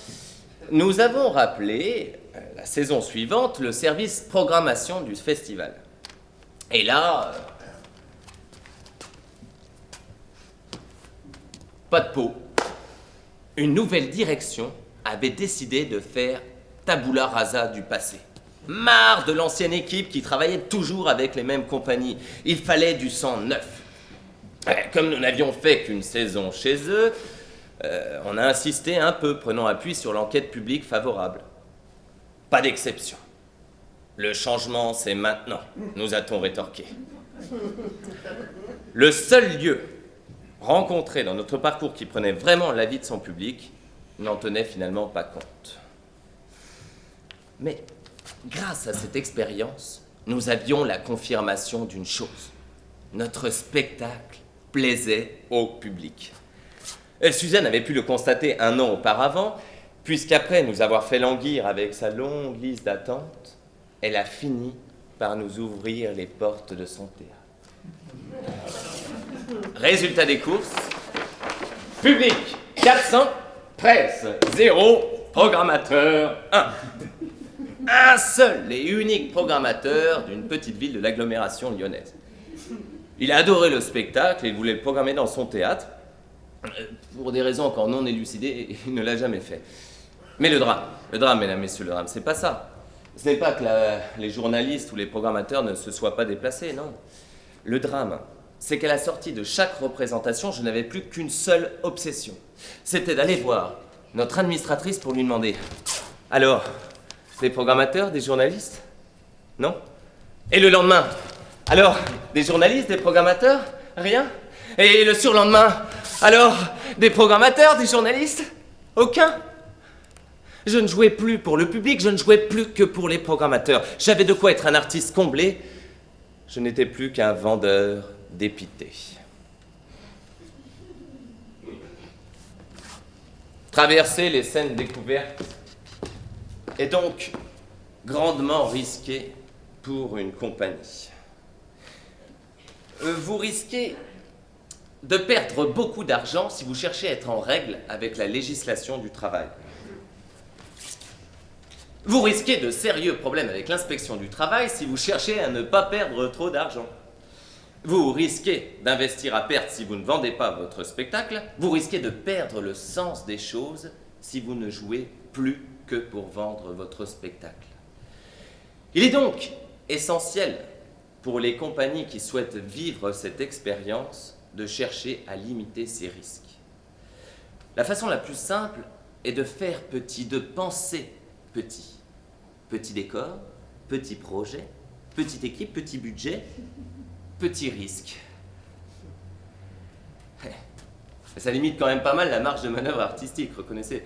nous avons rappelé la saison suivante le service programmation du festival. Et là, pas de peau. Une nouvelle direction avait décidé de faire tabula rasa du passé. Marre de l'ancienne équipe qui travaillait toujours avec les mêmes compagnies. Il fallait du sang neuf. Comme nous n'avions fait qu'une saison chez eux, on a insisté un peu, prenant appui sur l'enquête publique favorable. Pas d'exception. Le changement, c'est maintenant, nous a-t-on rétorqué. Le seul lieu rencontré dans notre parcours qui prenait vraiment l'avis de son public n'en tenait finalement pas compte. Mais grâce à cette expérience, nous avions la confirmation d'une chose. Notre spectacle plaisait au public. Suzanne avait pu le constater un an auparavant, puisqu'après nous avoir fait languir avec sa longue liste d'attente, elle a fini par nous ouvrir les portes de son théâtre. Résultat des courses, public 400, presse 0, programmateur 1. Un seul et unique programmateur d'une petite ville de l'agglomération lyonnaise. Il a adoré le spectacle et il voulait le programmer dans son théâtre. Pour des raisons encore non élucidées, il ne l'a jamais fait. Mais le drame, mesdames, messieurs, le drame, c'est pas ça. Ce n'est pas que les journalistes ou les programmateurs ne se soient pas déplacés, non. Le drame, c'est qu'à la sortie de chaque représentation, je n'avais plus qu'une seule obsession. C'était d'aller voir notre administratrice pour lui demander « Alors, des programmateurs, des journalistes ? Non ? Et le lendemain ? Alors, des journalistes, des programmateurs ? Rien ? Et le surlendemain ? Alors, des programmateurs, des journalistes ? Aucun ? Je ne jouais plus pour le public, je ne jouais plus que pour les programmateurs. J'avais de quoi être un artiste comblé. Je n'étais plus qu'un vendeur dépité. Traverser les scènes découvertes est donc grandement risqué pour une compagnie. Vous risquez de perdre beaucoup d'argent si vous cherchez à être en règle avec la législation du travail. Vous risquez de sérieux problèmes avec l'inspection du travail si vous cherchez à ne pas perdre trop d'argent. Vous risquez d'investir à perte si vous ne vendez pas votre spectacle. Vous risquez de perdre le sens des choses si vous ne jouez plus que pour vendre votre spectacle. Il est donc essentiel pour les compagnies qui souhaitent vivre cette expérience de chercher à limiter ces risques. La façon la plus simple est de faire petit, de penser petit. Petit décor, petit projet, petite équipe, petit budget, petit risque. Ça limite quand même pas mal la marge de manœuvre artistique, reconnaissez.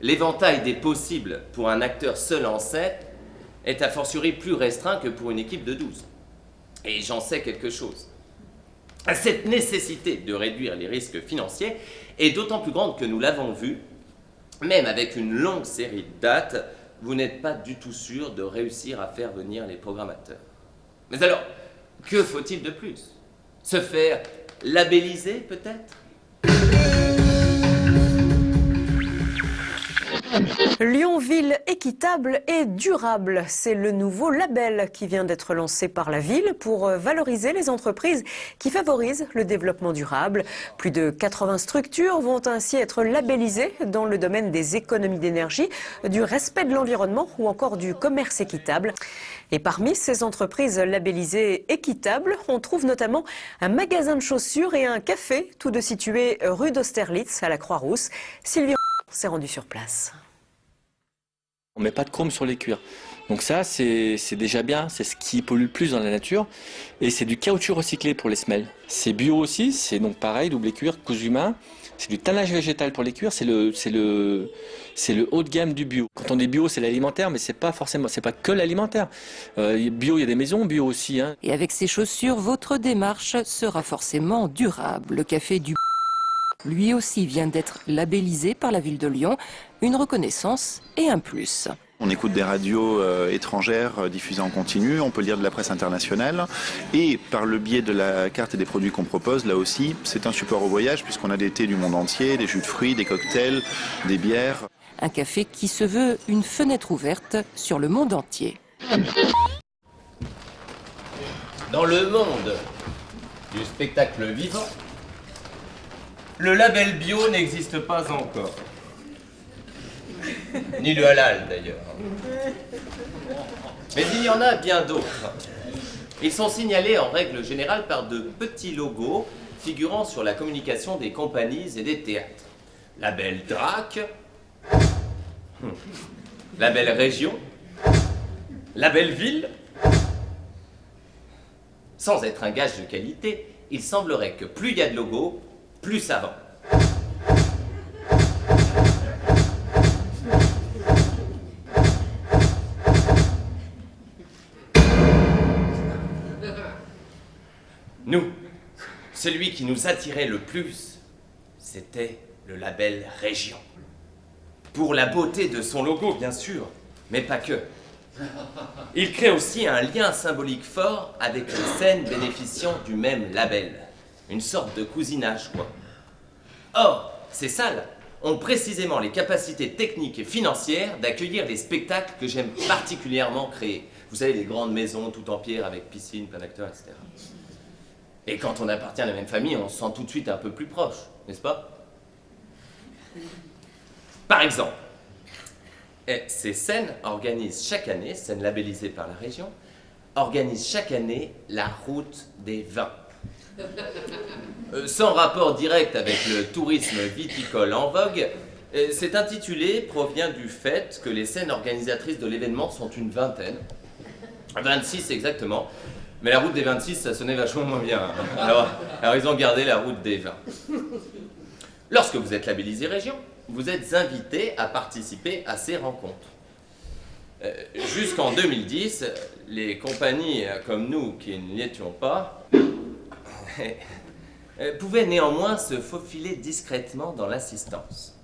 L'éventail des possibles pour un acteur seul en scène est a fortiori plus restreint que pour une équipe de 12. Et j'en sais quelque chose. Cette nécessité de réduire les risques financiers est d'autant plus grande que nous l'avons vu, même avec une longue série de dates, vous n'êtes pas du tout sûr de réussir à faire venir les programmateurs. Mais alors, que faut-il de plus ? Se faire labelliser peut-être ? Lyon-Ville équitable et durable, c'est le nouveau label qui vient d'être lancé par la ville pour valoriser les entreprises qui favorisent le développement durable. Plus de 80 structures vont ainsi être labellisées dans le domaine des économies d'énergie, du respect de l'environnement ou encore du commerce équitable. Et parmi ces entreprises labellisées équitables, on trouve notamment un magasin de chaussures et un café, tous deux situés rue d'Austerlitz à la Croix-Rousse. Sylvie s'est rendue sur place. On met pas de chrome sur les cuirs. Donc ça, c'est déjà bien, c'est ce qui pollue le plus dans la nature. Et c'est du caoutchouc recyclé pour les semelles. C'est bio aussi, c'est donc pareil, doublé cuir, cousu main. C'est du tannage végétal pour les cuirs, c'est le haut de gamme du bio. Quand on dit bio, c'est l'alimentaire, mais c'est pas que l'alimentaire. Bio, il y a des maisons bio aussi. Hein. Et avec ces chaussures, votre démarche sera forcément durable. Le café du lui aussi vient d'être labellisé par la ville de Lyon, une reconnaissance et un plus. On écoute des radios étrangères diffusées en continu, on peut lire de la presse internationale et par le biais de la carte et des produits qu'on propose, là aussi, c'est un support au voyage puisqu'on a des thés du monde entier, des jus de fruits, des cocktails, des bières. Un café qui se veut une fenêtre ouverte sur le monde entier. Dans le monde du spectacle vivant, le label bio n'existe pas encore. Ni le halal d'ailleurs. Mais il y en a bien d'autres. Ils sont signalés en règle générale par de petits logos figurant sur la communication des compagnies et des théâtres. Label DRAC, label Région, label Ville. Sans être un gage de qualité, il semblerait que plus il y a de logos, plus ça vend. Nous, celui qui nous attirait le plus, c'était le label Région. Pour la beauté de son logo, bien sûr, mais pas que. Il crée aussi un lien symbolique fort avec les scènes bénéficiant du même label. Une sorte de cousinage, quoi. Or, ces salles ont précisément les capacités techniques et financières d'accueillir les spectacles que j'aime particulièrement créer. Vous savez, les grandes maisons tout en pierre avec piscine, plein d'acteurs, etc. Et quand on appartient à la même famille, on se sent tout de suite un peu plus proche, n'est-ce pas? Par exemple, ces scènes organisent chaque année, scènes labellisées par la région, organisent chaque année la route des vins. Sans rapport direct avec le tourisme viticole en vogue, cet intitulé provient du fait que les scènes organisatrices de l'événement sont une vingtaine. 26 exactement. Mais la route des 26, ça sonnait vachement moins bien. Alors ils ont gardé la route des vins. Lorsque vous êtes labellisé région, vous êtes invité à participer à ces rencontres. Jusqu'en 2010, les compagnies comme nous qui n'y étions pas pouvaient néanmoins se faufiler discrètement dans l'assistance.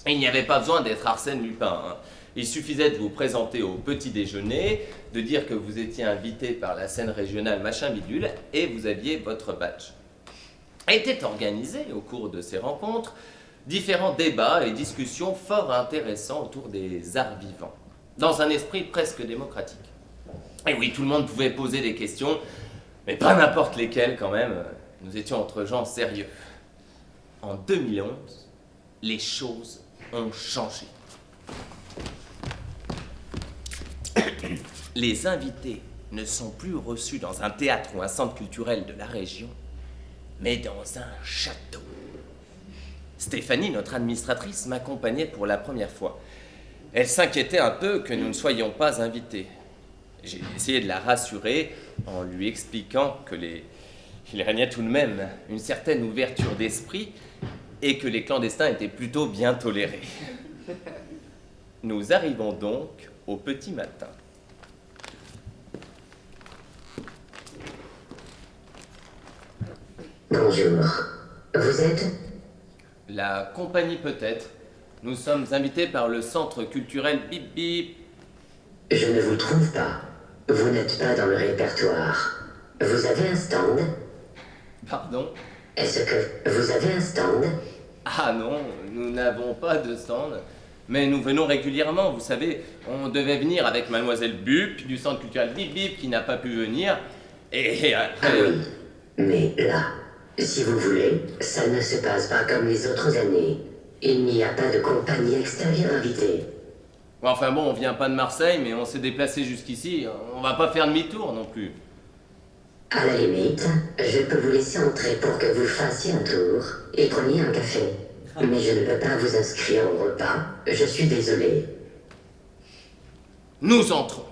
Il n'y avait pas besoin d'être Arsène Lupin, hein. Il suffisait de vous présenter au petit déjeuner, de dire que vous étiez invité par la scène régionale machin bidule et vous aviez votre badge. Étaient organisés au cours de ces rencontres différents débats et discussions fort intéressants autour des arts vivants, dans un esprit presque démocratique. Et oui, tout le monde pouvait poser des questions, mais pas n'importe lesquelles quand même. Nous étions entre gens sérieux. En 2011, les choses ont changé. Les invités ne sont plus reçus dans un théâtre ou un centre culturel de la région, mais dans un château. Stéphanie, notre administratrice, m'accompagnait pour la première fois. Elle s'inquiétait un peu que nous ne soyons pas invités. J'ai essayé de la rassurer en lui expliquant qu'il régnait tout de même une certaine ouverture d'esprit et que les clandestins étaient plutôt bien tolérés. Nous arrivons donc au petit matin. Bonjour. Vous êtes? La compagnie peut-être. Nous sommes invités par le centre culturel Bip Bip. Je ne vous trouve pas. Vous n'êtes pas dans le répertoire. Vous avez un stand? Pardon? Est-ce que vous avez un stand? Ah non, nous n'avons pas de stand. Mais nous venons régulièrement, vous savez. On devait venir avec Mademoiselle Bup du centre culturel Bip Bip qui n'a pas pu venir. Et après... Ah oui. Mais là, si vous voulez, ça ne se passe pas comme les autres années. Il n'y a pas de compagnie extérieure invitée. Enfin bon, on vient pas de Marseille, mais on s'est déplacé jusqu'ici. On va pas faire demi-tour non plus. À la limite, je peux vous laisser entrer pour que vous fassiez un tour et preniez un café. Mais je ne peux pas vous inscrire au repas. Je suis désolé. Nous entrons.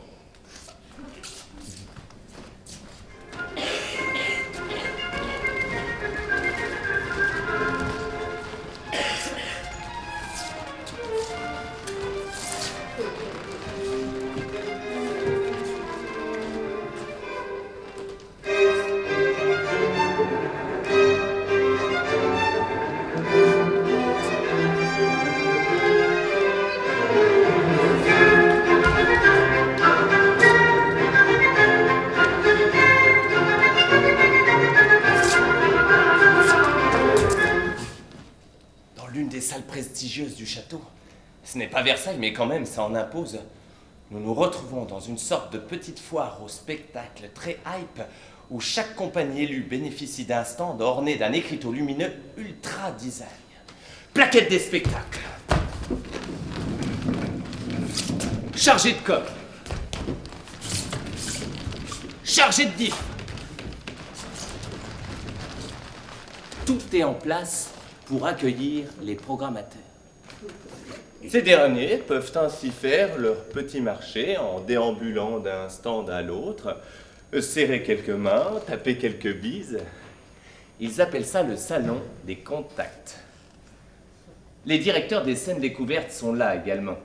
Prestigieuse du château. Ce n'est pas Versailles, mais quand même, ça en impose. Nous nous retrouvons dans une sorte de petite foire au spectacle très hype, où chaque compagnie élue bénéficie d'un stand orné d'un écriteau lumineux ultra design. Plaquette des spectacles. Chargé de com. Chargé de diff. Tout est en place pour accueillir les programmateurs. Ces derniers peuvent ainsi faire leur petit marché en déambulant d'un stand à l'autre, serrer quelques mains, taper quelques bises. Ils appellent ça le salon des contacts. Les directeurs des scènes découvertes sont là également.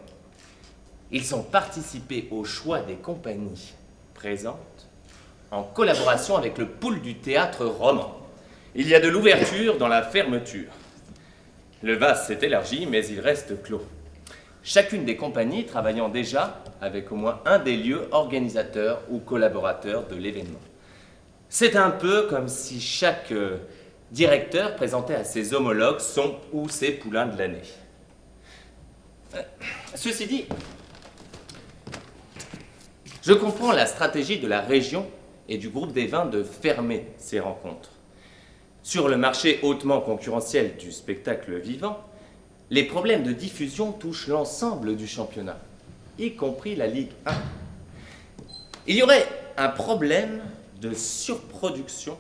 Ils ont participé au choix des compagnies présentes en collaboration avec le pool du théâtre roman. Il y a de l'ouverture dans la fermeture. Le vase s'est élargi, mais il reste clos. Chacune des compagnies travaillant déjà avec au moins un des lieux organisateurs ou collaborateurs de l'événement. C'est un peu comme si chaque directeur présentait à ses homologues son ou ses poulains de l'année. Ceci dit, je comprends la stratégie de la région et du groupe des vins de fermer ces rencontres. Sur le marché hautement concurrentiel du spectacle vivant, les problèmes de diffusion touchent l'ensemble du championnat, y compris la Ligue 1. Il y aurait un problème de surproduction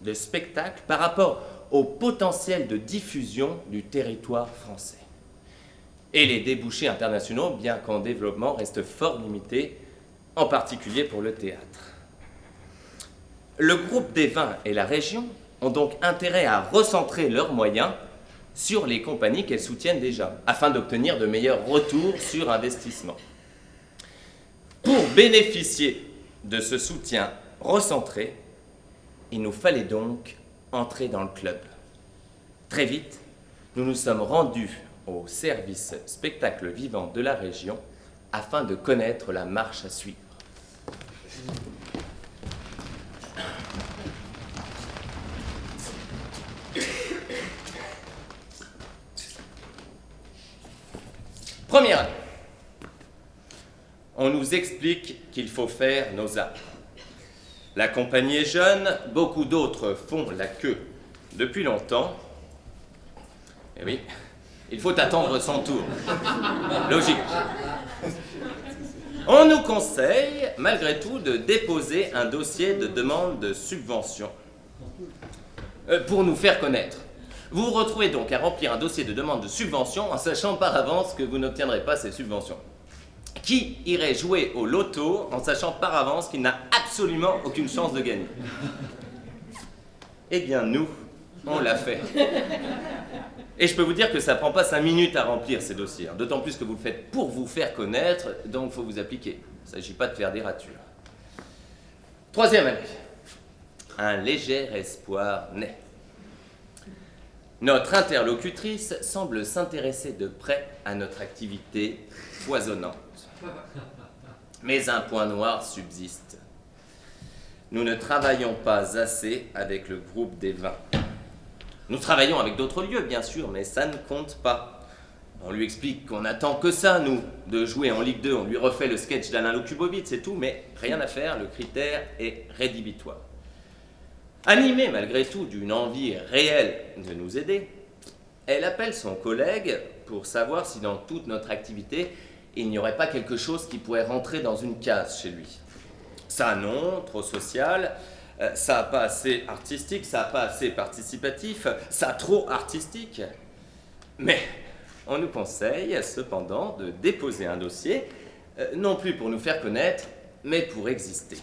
de spectacles par rapport au potentiel de diffusion du territoire français. Et les débouchés internationaux, bien qu'en développement, restent fort limités, en particulier pour le théâtre. Le groupe des vins et la région ont donc intérêt à recentrer leurs moyens sur les compagnies qu'elles soutiennent déjà, afin d'obtenir de meilleurs retours sur investissement. Pour bénéficier de ce soutien recentré, il nous fallait donc entrer dans le club. Très vite, nous nous sommes rendus au service spectacle vivant de la région afin de connaître la marche à suivre. Première année, on nous explique qu'il faut faire nos armes. La compagnie est jeune, beaucoup d'autres font la queue depuis longtemps. Et oui, il faut attendre son tour. Logique. On nous conseille, malgré tout, de déposer un dossier de demande de subvention pour nous faire connaître. Vous vous retrouvez donc à remplir un dossier de demande de subvention en sachant par avance que vous n'obtiendrez pas ces subventions. Qui irait jouer au loto en sachant par avance qu'il n'a absolument aucune chance de gagner? Eh bien, nous, on l'a fait. Et je peux vous dire que ça prend pas 5 minutes à remplir ces dossiers, hein. D'autant plus que vous le faites pour vous faire connaître, donc il faut vous appliquer. Il ne s'agit pas de faire des ratures. Troisième année. Un léger espoir naît. Notre interlocutrice semble s'intéresser de près à notre activité foisonnante. Mais un point noir subsiste. Nous ne travaillons pas assez avec le groupe des vins. Nous travaillons avec d'autres lieux, bien sûr, mais ça ne compte pas. On lui explique qu'on n'attend que ça, nous, de jouer en Ligue 2. On lui refait le sketch d'Alain Locubovitch, c'est tout, mais rien à faire, le critère est rédhibitoire. Animée malgré tout d'une envie réelle de nous aider, elle appelle son collègue pour savoir si dans toute notre activité, il n'y aurait pas quelque chose qui pourrait rentrer dans une case chez lui. Ça non, trop social, ça pas assez artistique, ça pas assez participatif, ça trop artistique. Mais on nous conseille cependant de déposer un dossier, non plus pour nous faire connaître, mais pour exister.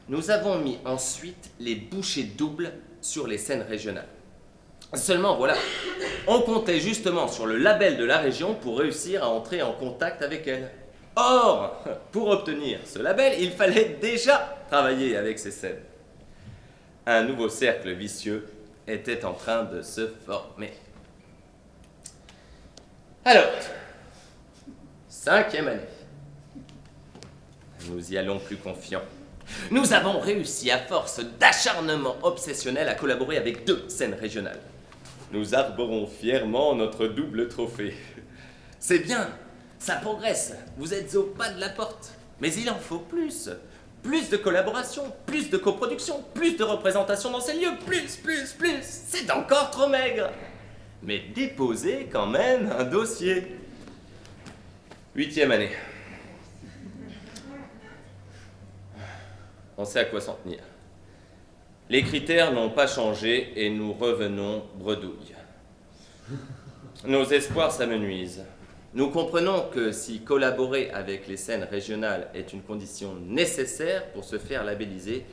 Nous avons mis ensuite les bouchées doubles sur les scènes régionales. Seulement, voilà, on comptait justement sur le label de la région pour réussir à entrer en contact avec elle. Or, pour obtenir ce label, il fallait déjà travailler avec ces scènes. Un nouveau cercle vicieux était en train de se former. Alors, 5e année. Nous y allons plus confiants. Nous avons réussi, à force d'acharnement obsessionnel, à collaborer avec 2 scènes régionales. Nous arborons fièrement notre double trophée. C'est bien, ça progresse, vous êtes au pas de la porte. Mais il en faut plus. Plus de collaboration, plus de coproduction, plus de représentation dans ces lieux, plus. C'est encore trop maigre. Mais déposez quand même un dossier. 8e année. On sait à quoi s'en tenir. Les critères n'ont pas changé et nous revenons bredouille. Nos espoirs s'amenuisent. Nous comprenons que si collaborer avec les scènes régionales est une condition nécessaire pour se faire labelliser,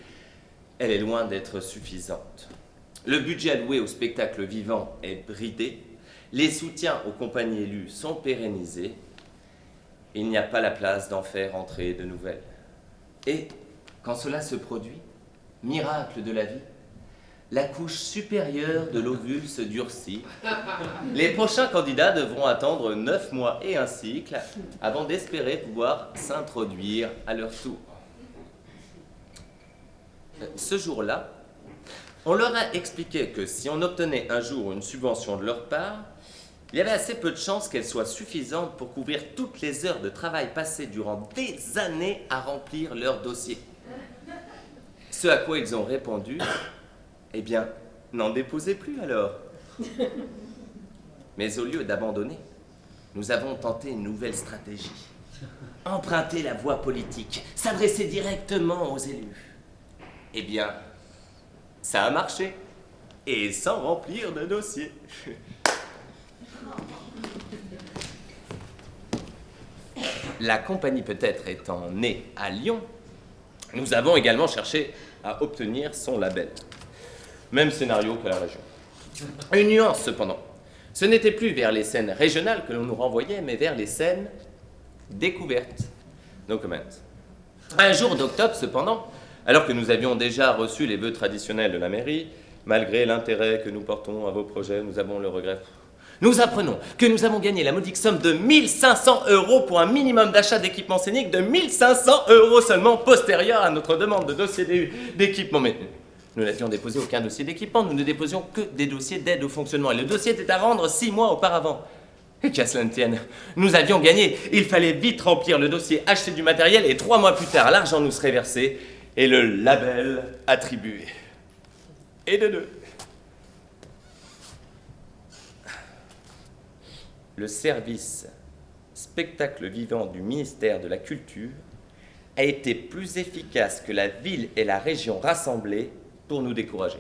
elle est loin d'être suffisante. Le budget alloué au spectacle vivant est bridé, les soutiens aux compagnies élues sont pérennisés, il n'y a pas la place d'en faire entrer de nouvelles. Et quand cela se produit, miracle de la vie, la couche supérieure de l'ovule se durcit. Les prochains candidats devront attendre 9 mois et un cycle avant d'espérer pouvoir s'introduire à leur tour. Ce jour-là, on leur a expliqué que si on obtenait un jour une subvention de leur part, il y avait assez peu de chances qu'elle soit suffisante pour couvrir toutes les heures de travail passées durant des années à remplir leur dossier. Ce à quoi ils ont répondu: eh bien, n'en déposez plus alors. Mais au lieu d'abandonner, nous avons tenté une nouvelle stratégie. Emprunter la voie politique, s'adresser directement aux élus. Eh bien, ça a marché. Et sans remplir de dossier. La compagnie peut-être étant née à Lyon, nous avons également cherché à obtenir son label. Même scénario que la région. Une nuance cependant. Ce n'était plus vers les scènes régionales que l'on nous renvoyait, mais vers les scènes découvertes. No comment. Un jour d'octobre cependant, alors que nous avions déjà reçu les vœux traditionnels de la mairie, malgré l'intérêt que nous portons à vos projets, nous avons le regret. Nous apprenons que nous avons gagné la modique somme de 1 500 € pour un minimum d'achat d'équipements scéniques de 1 500 € seulement postérieur à notre demande de dossier d'équipement. Mais nous n'avions déposé aucun dossier d'équipement, nous ne déposions que des dossiers d'aide au fonctionnement. Et le dossier était à rendre 6 mois auparavant. Et qu'à cela ne tienne, nous avions gagné. Il fallait vite remplir le dossier, acheter du matériel et 3 mois plus tard, l'argent nous serait versé et le label attribué. Et de deux. Le service spectacle vivant du ministère de la Culture a été plus efficace que la ville et la région rassemblées pour nous décourager.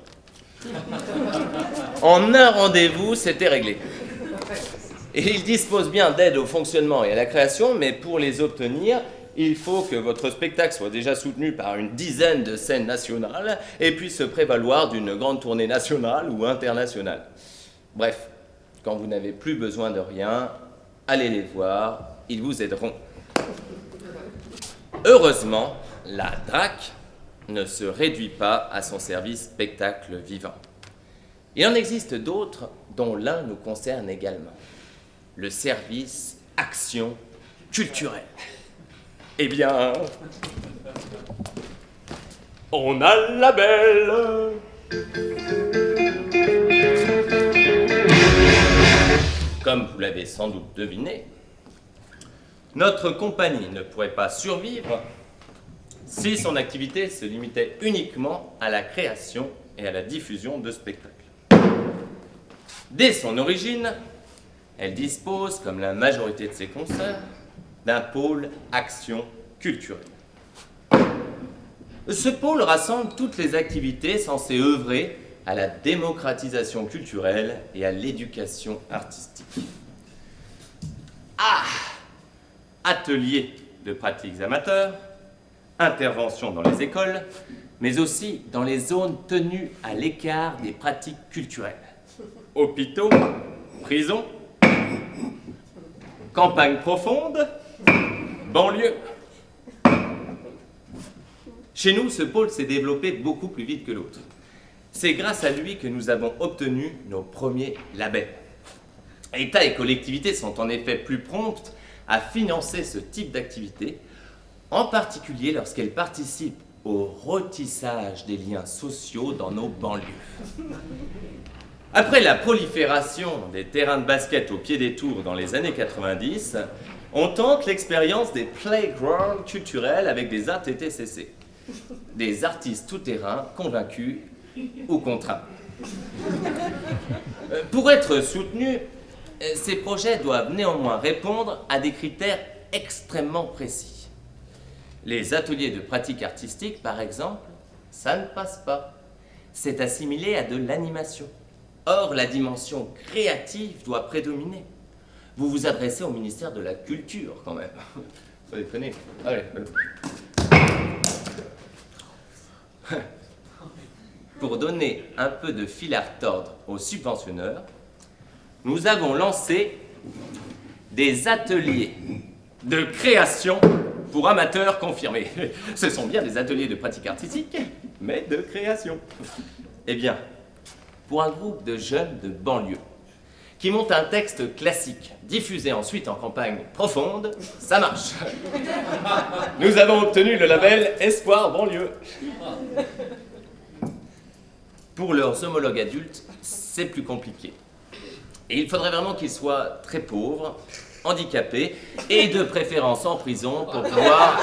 En un rendez-vous, c'était réglé. Et il dispose bien d'aide au fonctionnement et à la création, mais pour les obtenir, il faut que votre spectacle soit déjà soutenu par une dizaine de scènes nationales et puisse se prévaloir d'une grande tournée nationale ou internationale. Bref, quand vous n'avez plus besoin de rien, allez les voir, ils vous aideront. Heureusement, la DRAC ne se réduit pas à son service spectacle vivant. Il en existe d'autres dont l'un nous concerne également. Le service action culturelle. Eh bien, on a le label. Comme vous l'avez sans doute deviné, notre compagnie ne pourrait pas survivre si son activité se limitait uniquement à la création et à la diffusion de spectacles. Dès son origine, elle dispose, comme la majorité de ses consoeurs, d'un pôle action culturelle. Ce pôle rassemble toutes les activités censées œuvrer à la démocratisation culturelle et à l'éducation artistique. Ateliers de pratiques amateurs, interventions dans les écoles, mais aussi dans les zones tenues à l'écart des pratiques culturelles. Hôpitaux, prisons, campagnes profondes, banlieues. Chez nous, ce pôle s'est développé beaucoup plus vite que l'autre. C'est grâce à lui que nous avons obtenu nos premiers labels. État et collectivités sont en effet plus promptes à financer ce type d'activité, en particulier lorsqu'elles participent au retissage des liens sociaux dans nos banlieues. Après la prolifération des terrains de basket au pied des tours dans les années 90, on tente l'expérience des playgrounds culturels avec des ATTCC. Des artistes tout-terrain convaincus ou contraints. Pour être soutenus, ces projets doivent néanmoins répondre à des critères extrêmement précis. Les ateliers de pratique artistique, par exemple, ça ne passe pas. C'est assimilé à de l'animation. Or, la dimension créative doit prédominer. Vous vous adressez au ministère de la Culture, quand même. Faut déconner. Allez. Pour donner un peu de fil à retordre aux subventionneurs, nous avons lancé des ateliers de création pour amateurs confirmés. Ce sont bien des ateliers de pratique artistique, mais de création. Eh bien, pour un groupe de jeunes de banlieue qui montent un texte classique, diffusé ensuite en campagne profonde, ça marche. Nous avons obtenu le label Espoir Banlieue. Pour leurs homologues adultes, c'est plus compliqué. Et il faudrait vraiment qu'ils soient très pauvres, handicapés et de préférence en prison pour pouvoir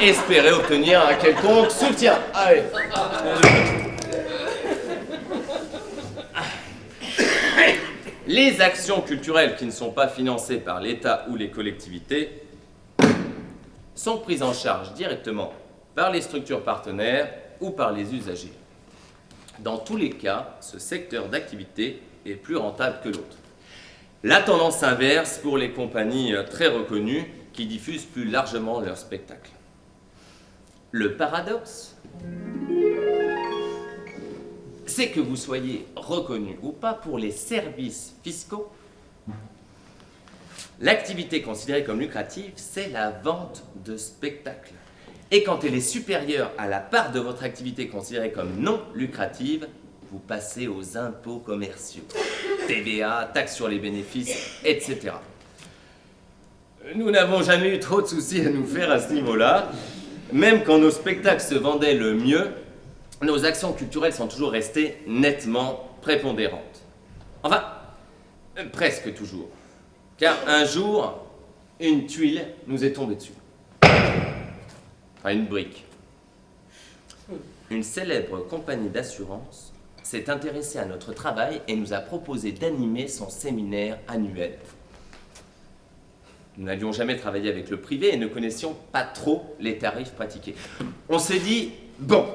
espérer obtenir un quelconque soutien. Allez. Les actions culturelles qui ne sont pas financées par l'État ou les collectivités sont prises en charge directement par les structures partenaires ou par les usagers. Dans tous les cas, ce secteur d'activité est plus rentable que l'autre. La tendance inverse pour les compagnies très reconnues qui diffusent plus largement leurs spectacles. Le paradoxe, c'est que vous soyez reconnu ou pas pour les services fiscaux, l'activité considérée comme lucrative, c'est la vente de spectacles. Et quand elle est supérieure à la part de votre activité considérée comme non lucrative, vous passez aux impôts commerciaux, TVA, taxes sur les bénéfices, etc. Nous n'avons jamais eu trop de soucis à nous faire à ce niveau-là. Même quand nos spectacles se vendaient le mieux, nos actions culturelles sont toujours restées nettement prépondérantes. Enfin, presque toujours. Car un jour, une tuile nous est tombée dessus. Enfin, une brique. Une célèbre compagnie d'assurance s'est intéressée à notre travail et nous a proposé d'animer son séminaire annuel. Nous n'avions jamais travaillé avec le privé et ne connaissions pas trop les tarifs pratiqués. On s'est dit, bon,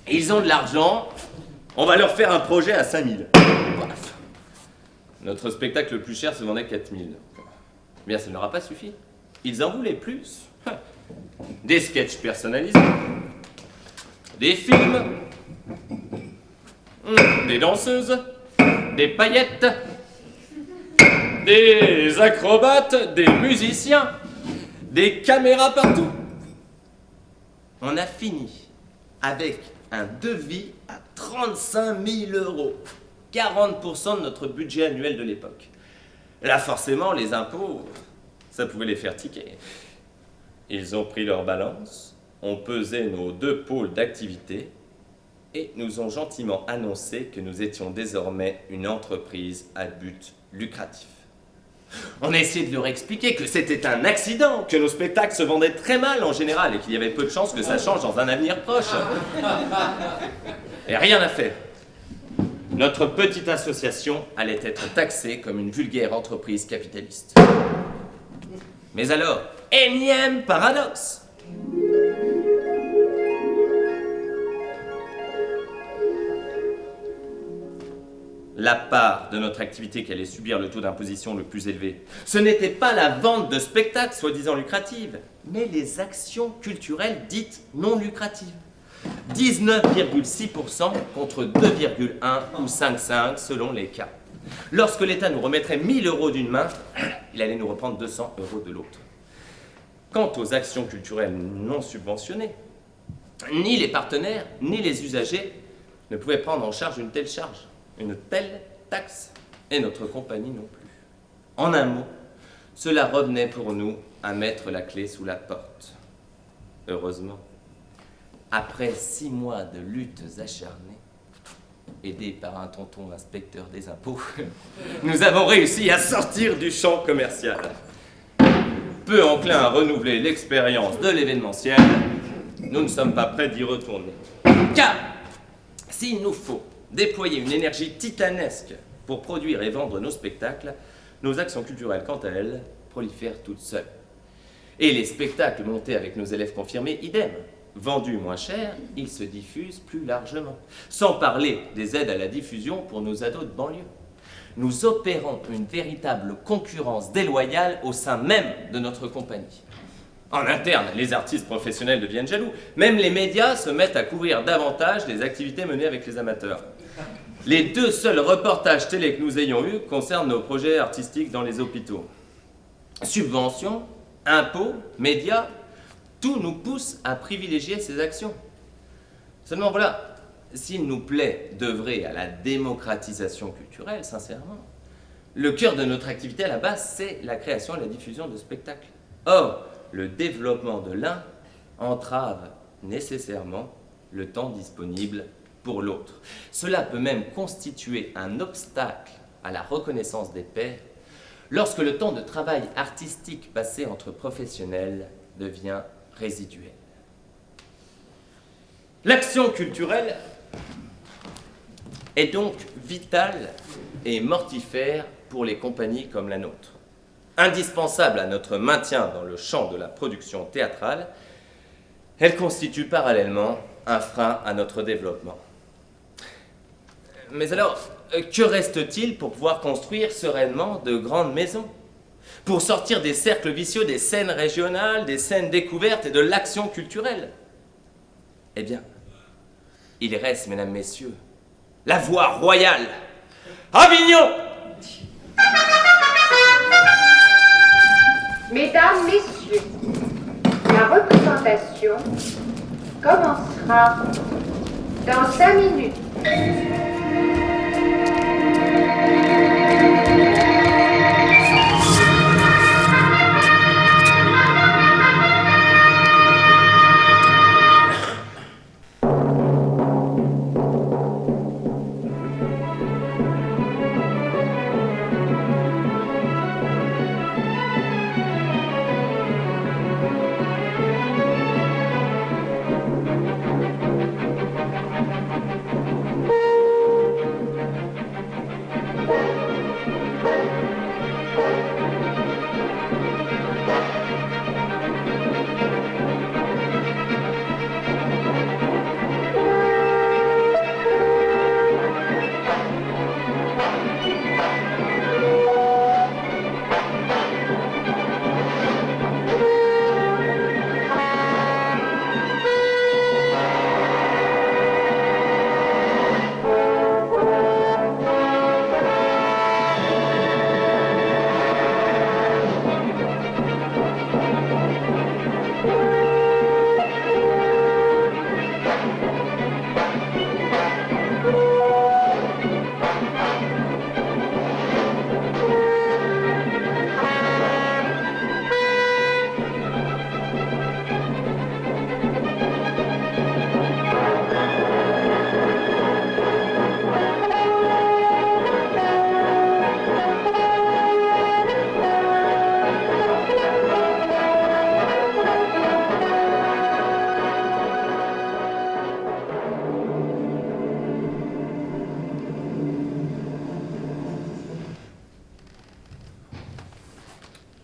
ils ont de l'argent, on va leur faire un projet à 5 000. Bref. Notre spectacle le plus cher se vendait 4 000. Bien, ça ne leur a pas suffi. Ils en voulaient plus. Des sketchs personnalisés, des films, des danseuses, des paillettes, des acrobates, des musiciens, des caméras partout. On a fini avec un devis à 35 000 €, 40% de notre budget annuel de l'époque. Là, forcément, les impôts, ça pouvait les faire tiquer. Ils ont pris leur balance, ont pesé nos 2 pôles d'activité et nous ont gentiment annoncé que nous étions désormais une entreprise à but lucratif. On a essayé de leur expliquer que c'était un accident, que nos spectacles se vendaient très mal en général et qu'il y avait peu de chances que ça change dans un avenir proche. Et rien à faire. Notre petite association allait être taxée comme une vulgaire entreprise capitaliste. Mais alors, énième paradoxe! La part de notre activité qui allait subir le taux d'imposition le plus élevé, ce n'était pas la vente de spectacles soi-disant lucratives, mais les actions culturelles dites non lucratives. 19,6% contre 2,1 ou 5,5 selon les cas. Lorsque l'État nous remettrait 1 000 € d'une main, il allait nous reprendre 200 € de l'autre. Quant aux actions culturelles non subventionnées, ni les partenaires, ni les usagers ne pouvaient prendre en charge une telle taxe, et notre compagnie non plus. En un mot, cela revenait pour nous à mettre la clé sous la porte. Heureusement, après 6 mois de luttes acharnées, aidés par un tonton inspecteur des impôts, nous avons réussi à sortir du champ commercial. Peu enclin à renouveler l'expérience de l'événementiel, nous ne sommes pas prêts d'y retourner. Car, s'il nous faut déployer une énergie titanesque pour produire et vendre nos spectacles, nos actions culturelles, quant à elles, prolifèrent toutes seules. Et les spectacles montés avec nos élèves confirmés, idem. Vendus moins cher, ils se diffusent plus largement. Sans parler des aides à la diffusion pour nos ados de banlieue. Nous opérons une véritable concurrence déloyale au sein même de notre compagnie. En interne, les artistes professionnels deviennent jaloux. Même les médias se mettent à couvrir davantage les activités menées avec les amateurs. Les 2 seuls reportages télé que nous ayons eus concernent nos projets artistiques dans les hôpitaux. Subventions, impôts, médias, tout nous pousse à privilégier ces actions. Seulement voilà, s'il nous plaît d'œuvrer à la démocratisation culturelle, sincèrement, le cœur de notre activité à la base, c'est la création et la diffusion de spectacles. Or, le développement de l'un entrave nécessairement le temps disponible pour l'autre. Cela peut même constituer un obstacle à la reconnaissance des pairs lorsque le temps de travail artistique passé entre professionnels devient résiduel. L'action culturelle est donc vitale et mortifère pour les compagnies comme la nôtre. Indispensable à notre maintien dans le champ de la production théâtrale, elle constitue parallèlement un frein à notre développement. Mais alors, que reste-t-il pour pouvoir construire sereinement de grandes maisons ? Pour sortir des cercles vicieux des scènes régionales, des scènes découvertes et de l'action culturelle ? Eh bien, il reste, mesdames, messieurs, la voie royale. Avignon ! Mesdames, Messieurs, la représentation commencera dans 5 minutes.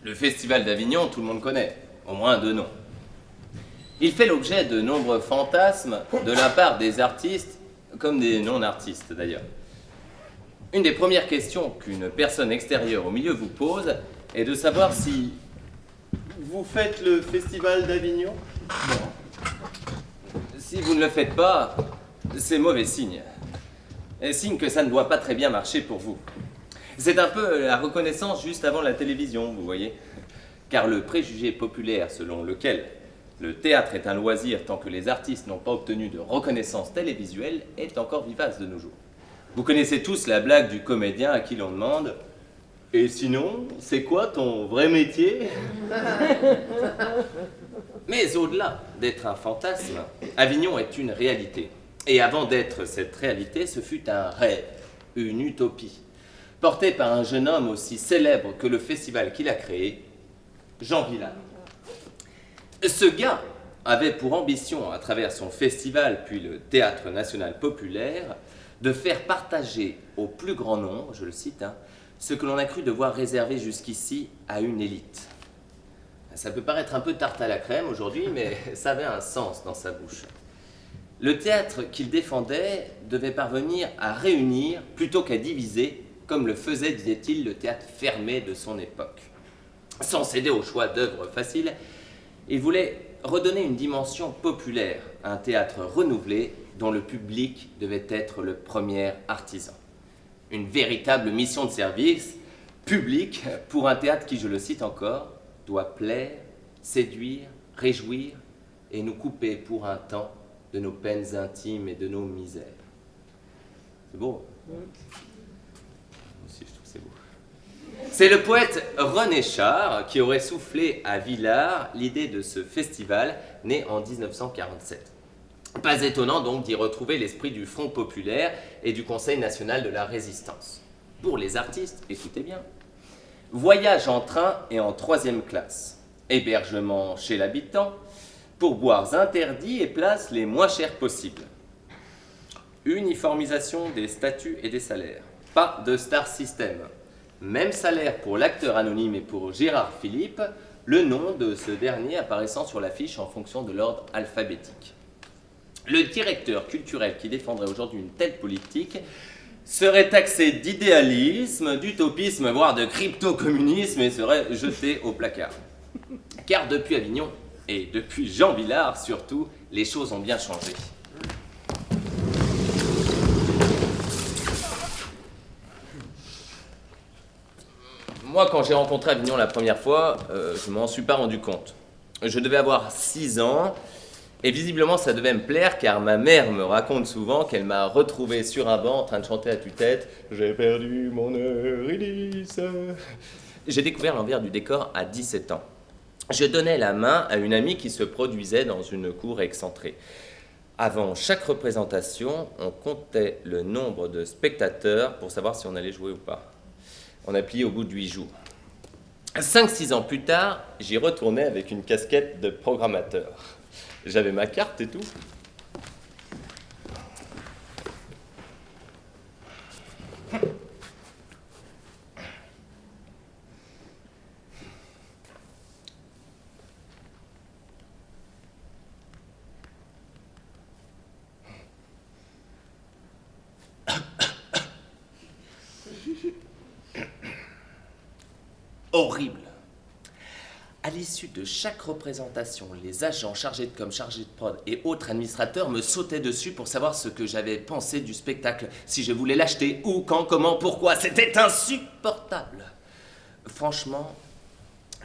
Le Festival d'Avignon, tout le monde connaît, au moins 2 noms. Il fait l'objet de nombreux fantasmes de la part des artistes, comme des non-artistes d'ailleurs. Une des premières questions qu'une personne extérieure au milieu vous pose est de savoir si vous faites le Festival d'Avignon. Si vous ne le faites pas, c'est mauvais signe. Un signe que ça ne doit pas très bien marcher pour vous. C'est un peu la reconnaissance juste avant la télévision, vous voyez. Car le préjugé populaire selon lequel le théâtre est un loisir tant que les artistes n'ont pas obtenu de reconnaissance télévisuelle est encore vivace de nos jours. Vous connaissez tous la blague du comédien à qui l'on demande « Et sinon, c'est quoi ton vrai métier ?» Mais au-delà d'être un fantasme, Avignon est une réalité. Et avant d'être cette réalité, ce fut un rêve, une utopie, porté par un jeune homme aussi célèbre que le festival qu'il a créé, Jean Vilar. Ce gars avait pour ambition, à travers son festival puis le Théâtre national populaire, de faire partager au plus grand nombre, je le cite, ce que l'on a cru devoir réserver jusqu'ici à une élite. Ça peut paraître un peu tarte à la crème aujourd'hui, mais ça avait un sens dans sa bouche. Le théâtre qu'il défendait devait parvenir à réunir plutôt qu'à diviser, comme le faisait, disait-il, le théâtre fermé de son époque. Sans céder au choix d'œuvres faciles, il voulait redonner une dimension populaire à un théâtre renouvelé dont le public devait être le premier artisan. Une véritable mission de service public pour un théâtre qui, je le cite encore, doit plaire, séduire, réjouir et nous couper pour un temps de nos peines intimes et de nos misères. C'est beau. Moi aussi, je trouve que c'est beau. C'est le poète René Char qui aurait soufflé à Villars l'idée de ce festival né en 1947. Pas étonnant donc d'y retrouver l'esprit du Front populaire et du Conseil national de la résistance. Pour les artistes, écoutez bien, voyage en train et en 3e classe, hébergement chez l'habitant, pourboires interdits et places les moins chères possibles. Uniformisation des statuts et des salaires, pas de star system. Même salaire pour l'acteur anonyme et pour Gérard Philippe, le nom de ce dernier apparaissant sur l'affiche en fonction de l'ordre alphabétique. Le directeur culturel qui défendrait aujourd'hui une telle politique serait taxé d'idéalisme, d'utopisme, voire de crypto-communisme et serait jeté au placard. Car depuis Avignon, et depuis Jean Vilar surtout, les choses ont bien changé. Moi, quand j'ai rencontré Avignon la première fois, je m'en suis pas rendu compte. Je devais avoir 6 ans, et visiblement ça devait me plaire, car ma mère me raconte souvent qu'elle m'a retrouvé sur un banc en train de chanter à tue-tête « J'ai perdu mon Eurydice ». J'ai découvert l'envers du décor à 17 ans. Je donnais la main à une amie qui se produisait dans une cour excentrée. Avant chaque représentation, on comptait le nombre de spectateurs pour savoir si on allait jouer ou pas. On a plié au bout de 8 jours. 5-6 ans plus tard, j'y retournais avec une casquette de programmateur. J'avais ma carte et tout. Horrible. À l'issue de chaque représentation, les agents chargés de com, chargés de prod et autres administrateurs me sautaient dessus pour savoir ce que j'avais pensé du spectacle, si je voulais l'acheter, où, quand, comment, pourquoi. C'était insupportable. Franchement,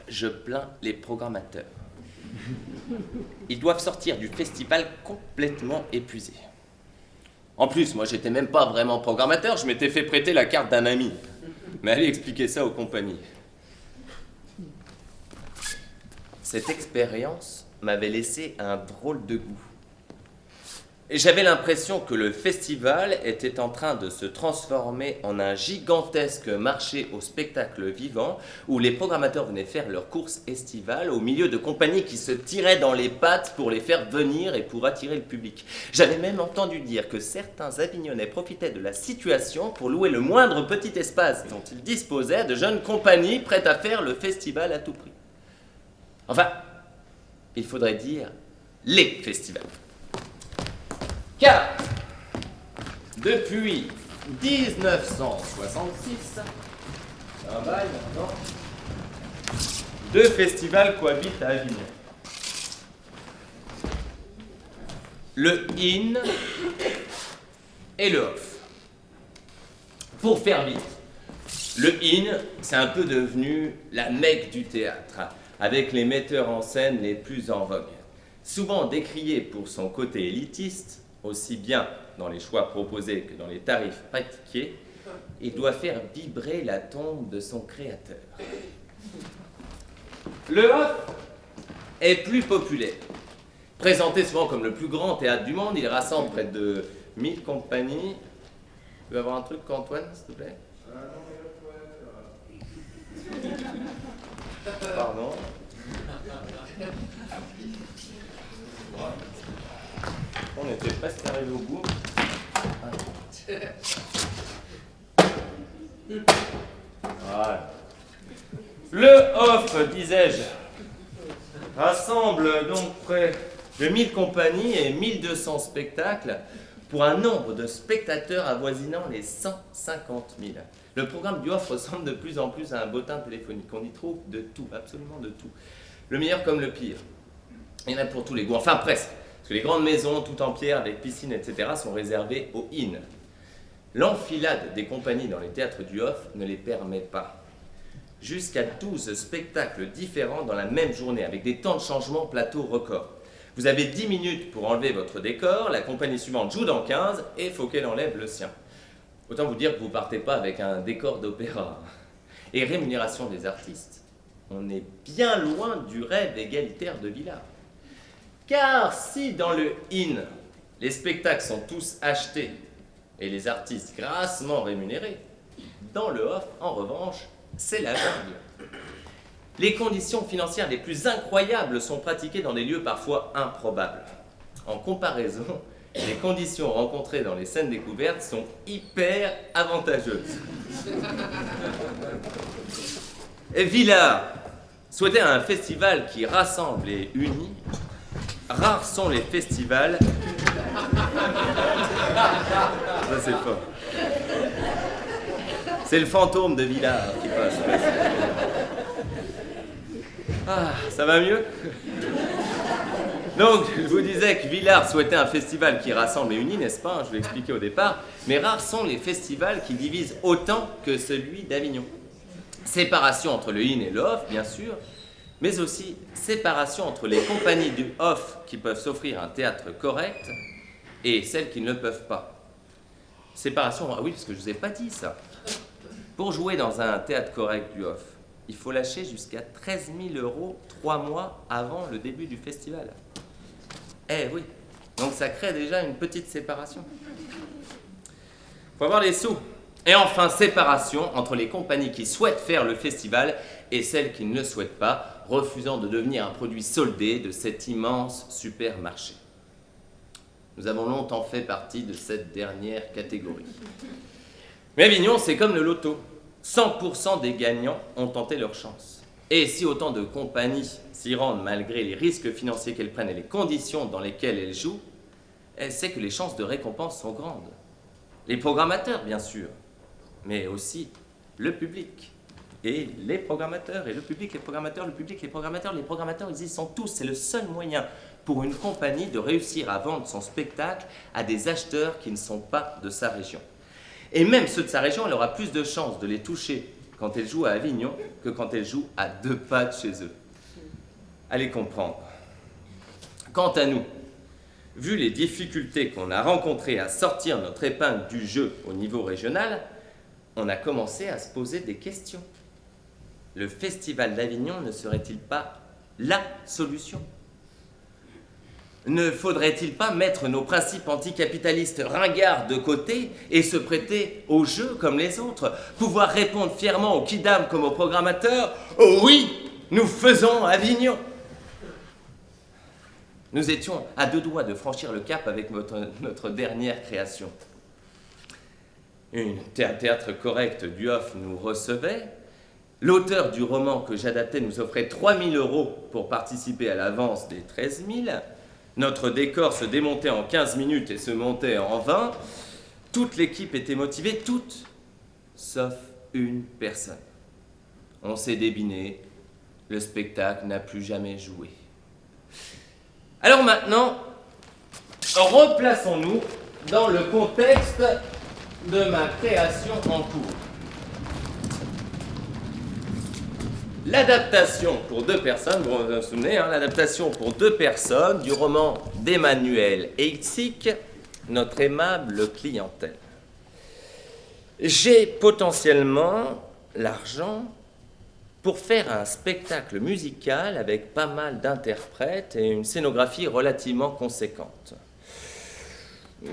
je plains les programmateurs. Ils doivent sortir du festival complètement épuisés. En plus, moi, j'étais même pas vraiment programmateur, je m'étais fait prêter la carte d'un ami. Mais allez expliquer ça aux compagnies. Cette expérience m'avait laissé un drôle de goût. Et j'avais l'impression que le festival était en train de se transformer en un gigantesque marché au spectacle vivant où les programmateurs venaient faire leurs courses estivales au milieu de compagnies qui se tiraient dans les pattes pour les faire venir et pour attirer le public. J'avais même entendu dire que certains Avignonnais profitaient de la situation pour louer le moindre petit espace dont ils disposaient de jeunes compagnies prêtes à faire le festival à tout prix. Enfin, il faudrait dire les festivals. Car, depuis 1966, c'est un bail maintenant, 2 festivals cohabitent à Avignon. Le In et le Off. Pour faire vite, le In, c'est un peu devenu la Mecque du théâtre, avec les metteurs en scène les plus en vogue. Souvent décrié pour son côté élitiste, aussi bien dans les choix proposés que dans les tarifs pratiqués, il doit faire vibrer la tombe de son créateur. Le Off est plus populaire. Présenté souvent comme le plus grand théâtre du monde, il rassemble près de 1000 compagnies. Tu veux avoir un truc, Antoine, s'il te plaît? Pardon. c'est presque arrivé au bout. Voilà. Le off, disais-je, rassemble donc près de 1000 compagnies et 1200 spectacles pour un nombre de spectateurs avoisinant les 150 000. Le programme du off ressemble de plus en plus à un bottin téléphonique. On y trouve de tout, absolument de tout. Le meilleur comme le pire. Il y en a pour tous les goûts, enfin presque. Parce que les grandes maisons, tout en pierre, avec piscine, etc., sont réservées aux in. L'enfilade des compagnies dans les théâtres du off ne les permet pas. Jusqu'à 12 spectacles différents dans la même journée, avec des temps de changement plateau record. Vous avez 10 minutes pour enlever votre décor, la compagnie suivante joue dans 15 et il faut qu'elle enlève le sien. Autant vous dire que vous ne partez pas avec un décor d'opéra. Et rémunération des artistes. On est bien loin du rêve égalitaire de Villard. Car si dans le in, les spectacles sont tous achetés et les artistes grassement rémunérés, dans le off, en revanche, c'est la jungle. Les conditions financières les plus incroyables sont pratiquées dans des lieux parfois improbables. En comparaison, les conditions rencontrées dans les scènes découvertes sont hyper avantageuses. Et Villard souhaitait un festival qui rassemble et unit. Rares sont les festivals. Ça c'est fort. C'est le fantôme de Villard qui passe. Ah, ça va mieux? Donc, je vous disais que Villard souhaitait un festival qui rassemble et unit, n'est-ce pas? Je l'ai expliqué au départ. Mais rares sont les festivals qui divisent autant que celui d'Avignon. Séparation entre le in et le off, bien sûr, mais aussi séparation entre les compagnies du off qui peuvent s'offrir un théâtre correct et celles qui ne le peuvent pas. Séparation, ah oui, parce que je ne vous ai pas dit ça. Pour jouer dans un théâtre correct du off, il faut lâcher jusqu'à 13 000 € 3 mois avant le début du festival. Eh oui, donc ça crée déjà une petite séparation. Il faut avoir les sous. Et enfin, séparation entre les compagnies qui souhaitent faire le festival et celles qui ne le souhaitent pas, refusant de devenir un produit soldé de cet immense supermarché. Nous avons longtemps fait partie de cette dernière catégorie. Mais Avignon, c'est comme le loto. 100% des gagnants ont tenté leur chance. Et si autant de compagnies s'y rendent malgré les risques financiers qu'elles prennent et les conditions dans lesquelles elles jouent, c'est que les chances de récompense sont grandes. Les programmateurs, bien sûr, mais aussi le public. Et les programmateurs, et le public, les programmateurs, le public, les programmateurs, ils y sont tous. C'est le seul moyen pour une compagnie de réussir à vendre son spectacle à des acheteurs qui ne sont pas de sa région. Et même ceux de sa région, elle aura plus de chances de les toucher quand elle joue à Avignon que quand elle joue à 2 pas de chez eux. Allez comprendre. Quant à nous, vu les difficultés qu'on a rencontrées à sortir notre épingle du jeu au niveau régional, on a commencé à se poser des questions. Le Festival d'Avignon ne serait-il pas la solution ? Ne faudrait-il pas mettre nos principes anticapitalistes ringards de côté et se prêter au jeu comme les autres? Pouvoir répondre fièrement aux kidam comme aux programmateurs « Oh oui, nous faisons Avignon !» Nous étions à 2 doigts de franchir le cap avec notre dernière création. Un théâtre correct du off nous recevait. L'auteur du roman que j'adaptais nous offrait 3 000 € pour participer à l'avance des 13 000. Notre décor se démontait en 15 minutes et se montait en 20. Toute l'équipe était motivée, toute, sauf une personne. On s'est débiné, le spectacle n'a plus jamais joué. Alors maintenant, replaçons-nous dans le contexte de ma création en cours. L'adaptation pour 2 personnes, vous vous souvenez, l'adaptation pour 2 personnes du roman d'Emmanuel Heitzig, Notre aimable clientèle. J'ai potentiellement l'argent pour faire un spectacle musical avec pas mal d'interprètes et une scénographie relativement conséquente.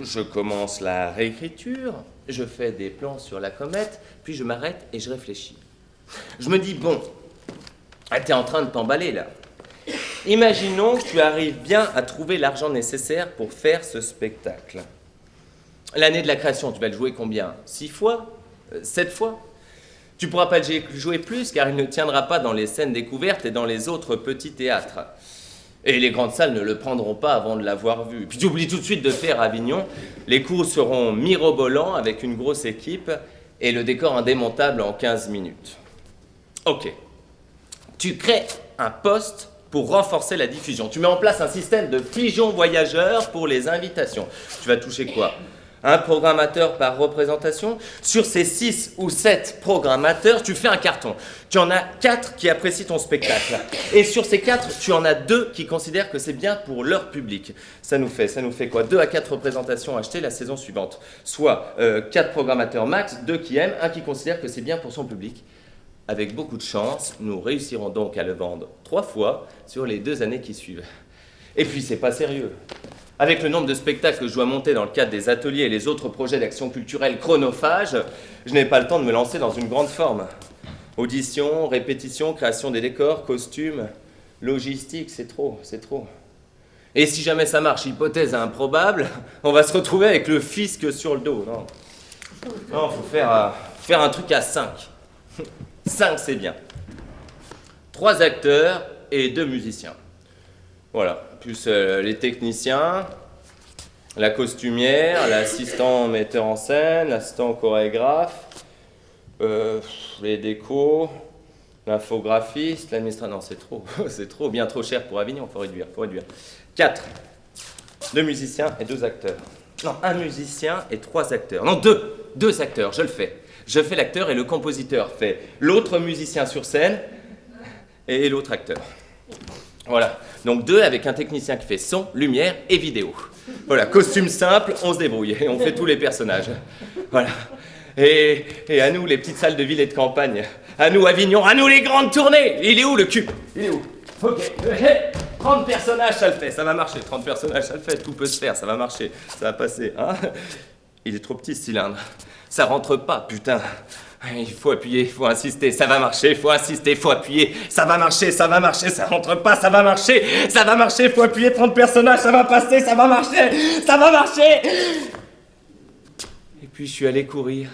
Je commence la réécriture, je fais des plans sur la comète, puis je m'arrête et je réfléchis. Je me dis, bon, t'es en train de t'emballer là. Imaginons que tu arrives bien à trouver l'argent nécessaire pour faire ce spectacle. L'année de la création, tu vas le jouer combien? 6 fois? 7 fois? Tu ne pourras pas le jouer plus car il ne tiendra pas dans les scènes découvertes et dans les autres petits théâtres. Et les grandes salles ne le prendront pas avant de l'avoir vu. Puis tu oublies tout de suite de faire Avignon. Les cours seront mirobolants avec une grosse équipe et le décor indémontable en 15 minutes. Ok. Tu crées un poste pour renforcer la diffusion. Tu mets en place un système de pigeons voyageurs pour les invitations. Tu vas toucher quoi? Un programmateur par représentation. Sur ces 6 ou 7 programmateurs, tu fais un carton. Tu en as 4 qui apprécient ton spectacle. Et sur ces 4, tu en as 2 qui considèrent que c'est bien pour leur public. Ça nous fait quoi? 2 à 4 représentations achetées la saison suivante. Soit 4 programmateurs max, 2 qui aiment, 1 qui considère que c'est bien pour son public. Avec beaucoup de chance, nous réussirons donc à le vendre 3 fois sur les 2 années qui suivent. Et puis, c'est pas sérieux. Avec le nombre de spectacles que je dois monter dans le cadre des ateliers et les autres projets d'action culturelle chronophages, je n'ai pas le temps de me lancer dans une grande forme. Audition, répétition, création des décors, costumes, logistique, c'est trop. Et si jamais ça marche, hypothèse improbable, on va se retrouver avec le fisc sur le dos. Non, faut faire un truc à 5. 5, c'est bien. 3 acteurs et 2 musiciens. Voilà, plus les techniciens, la costumière, l'assistant metteur en scène, l'assistant chorégraphe, les décos, l'infographiste, l'administrateur. Non, c'est trop, bien trop cher pour Avignon, faut réduire. 4, 2 musiciens et 2 acteurs. Non, 1 musicien et 3 acteurs. Non, 2 acteurs, je le fais. Je fais l'acteur et le compositeur fait l'autre musicien sur scène et l'autre acteur. Voilà, donc 2 avec un technicien qui fait son, lumière et vidéo. Voilà, costume simple, on se débrouille et on fait tous les personnages. Voilà. Et à nous, les petites salles de ville et de campagne. À nous, Avignon, à nous, les grandes tournées. Il est où le cube? Il est où? Ok. 30 personnages, ça le fait, ça va marcher. 30 personnages, ça le fait, tout peut se faire, ça va marcher. Ça va passer, hein? Il est trop petit, ce cylindre. Ça rentre pas, putain. Il faut appuyer, il faut insister, ça va marcher, il faut insister, il faut appuyer, ça va marcher, ça rentre pas, ça va marcher, il faut appuyer 30 personnages, ça va passer, ça va marcher. Et puis je suis allé courir.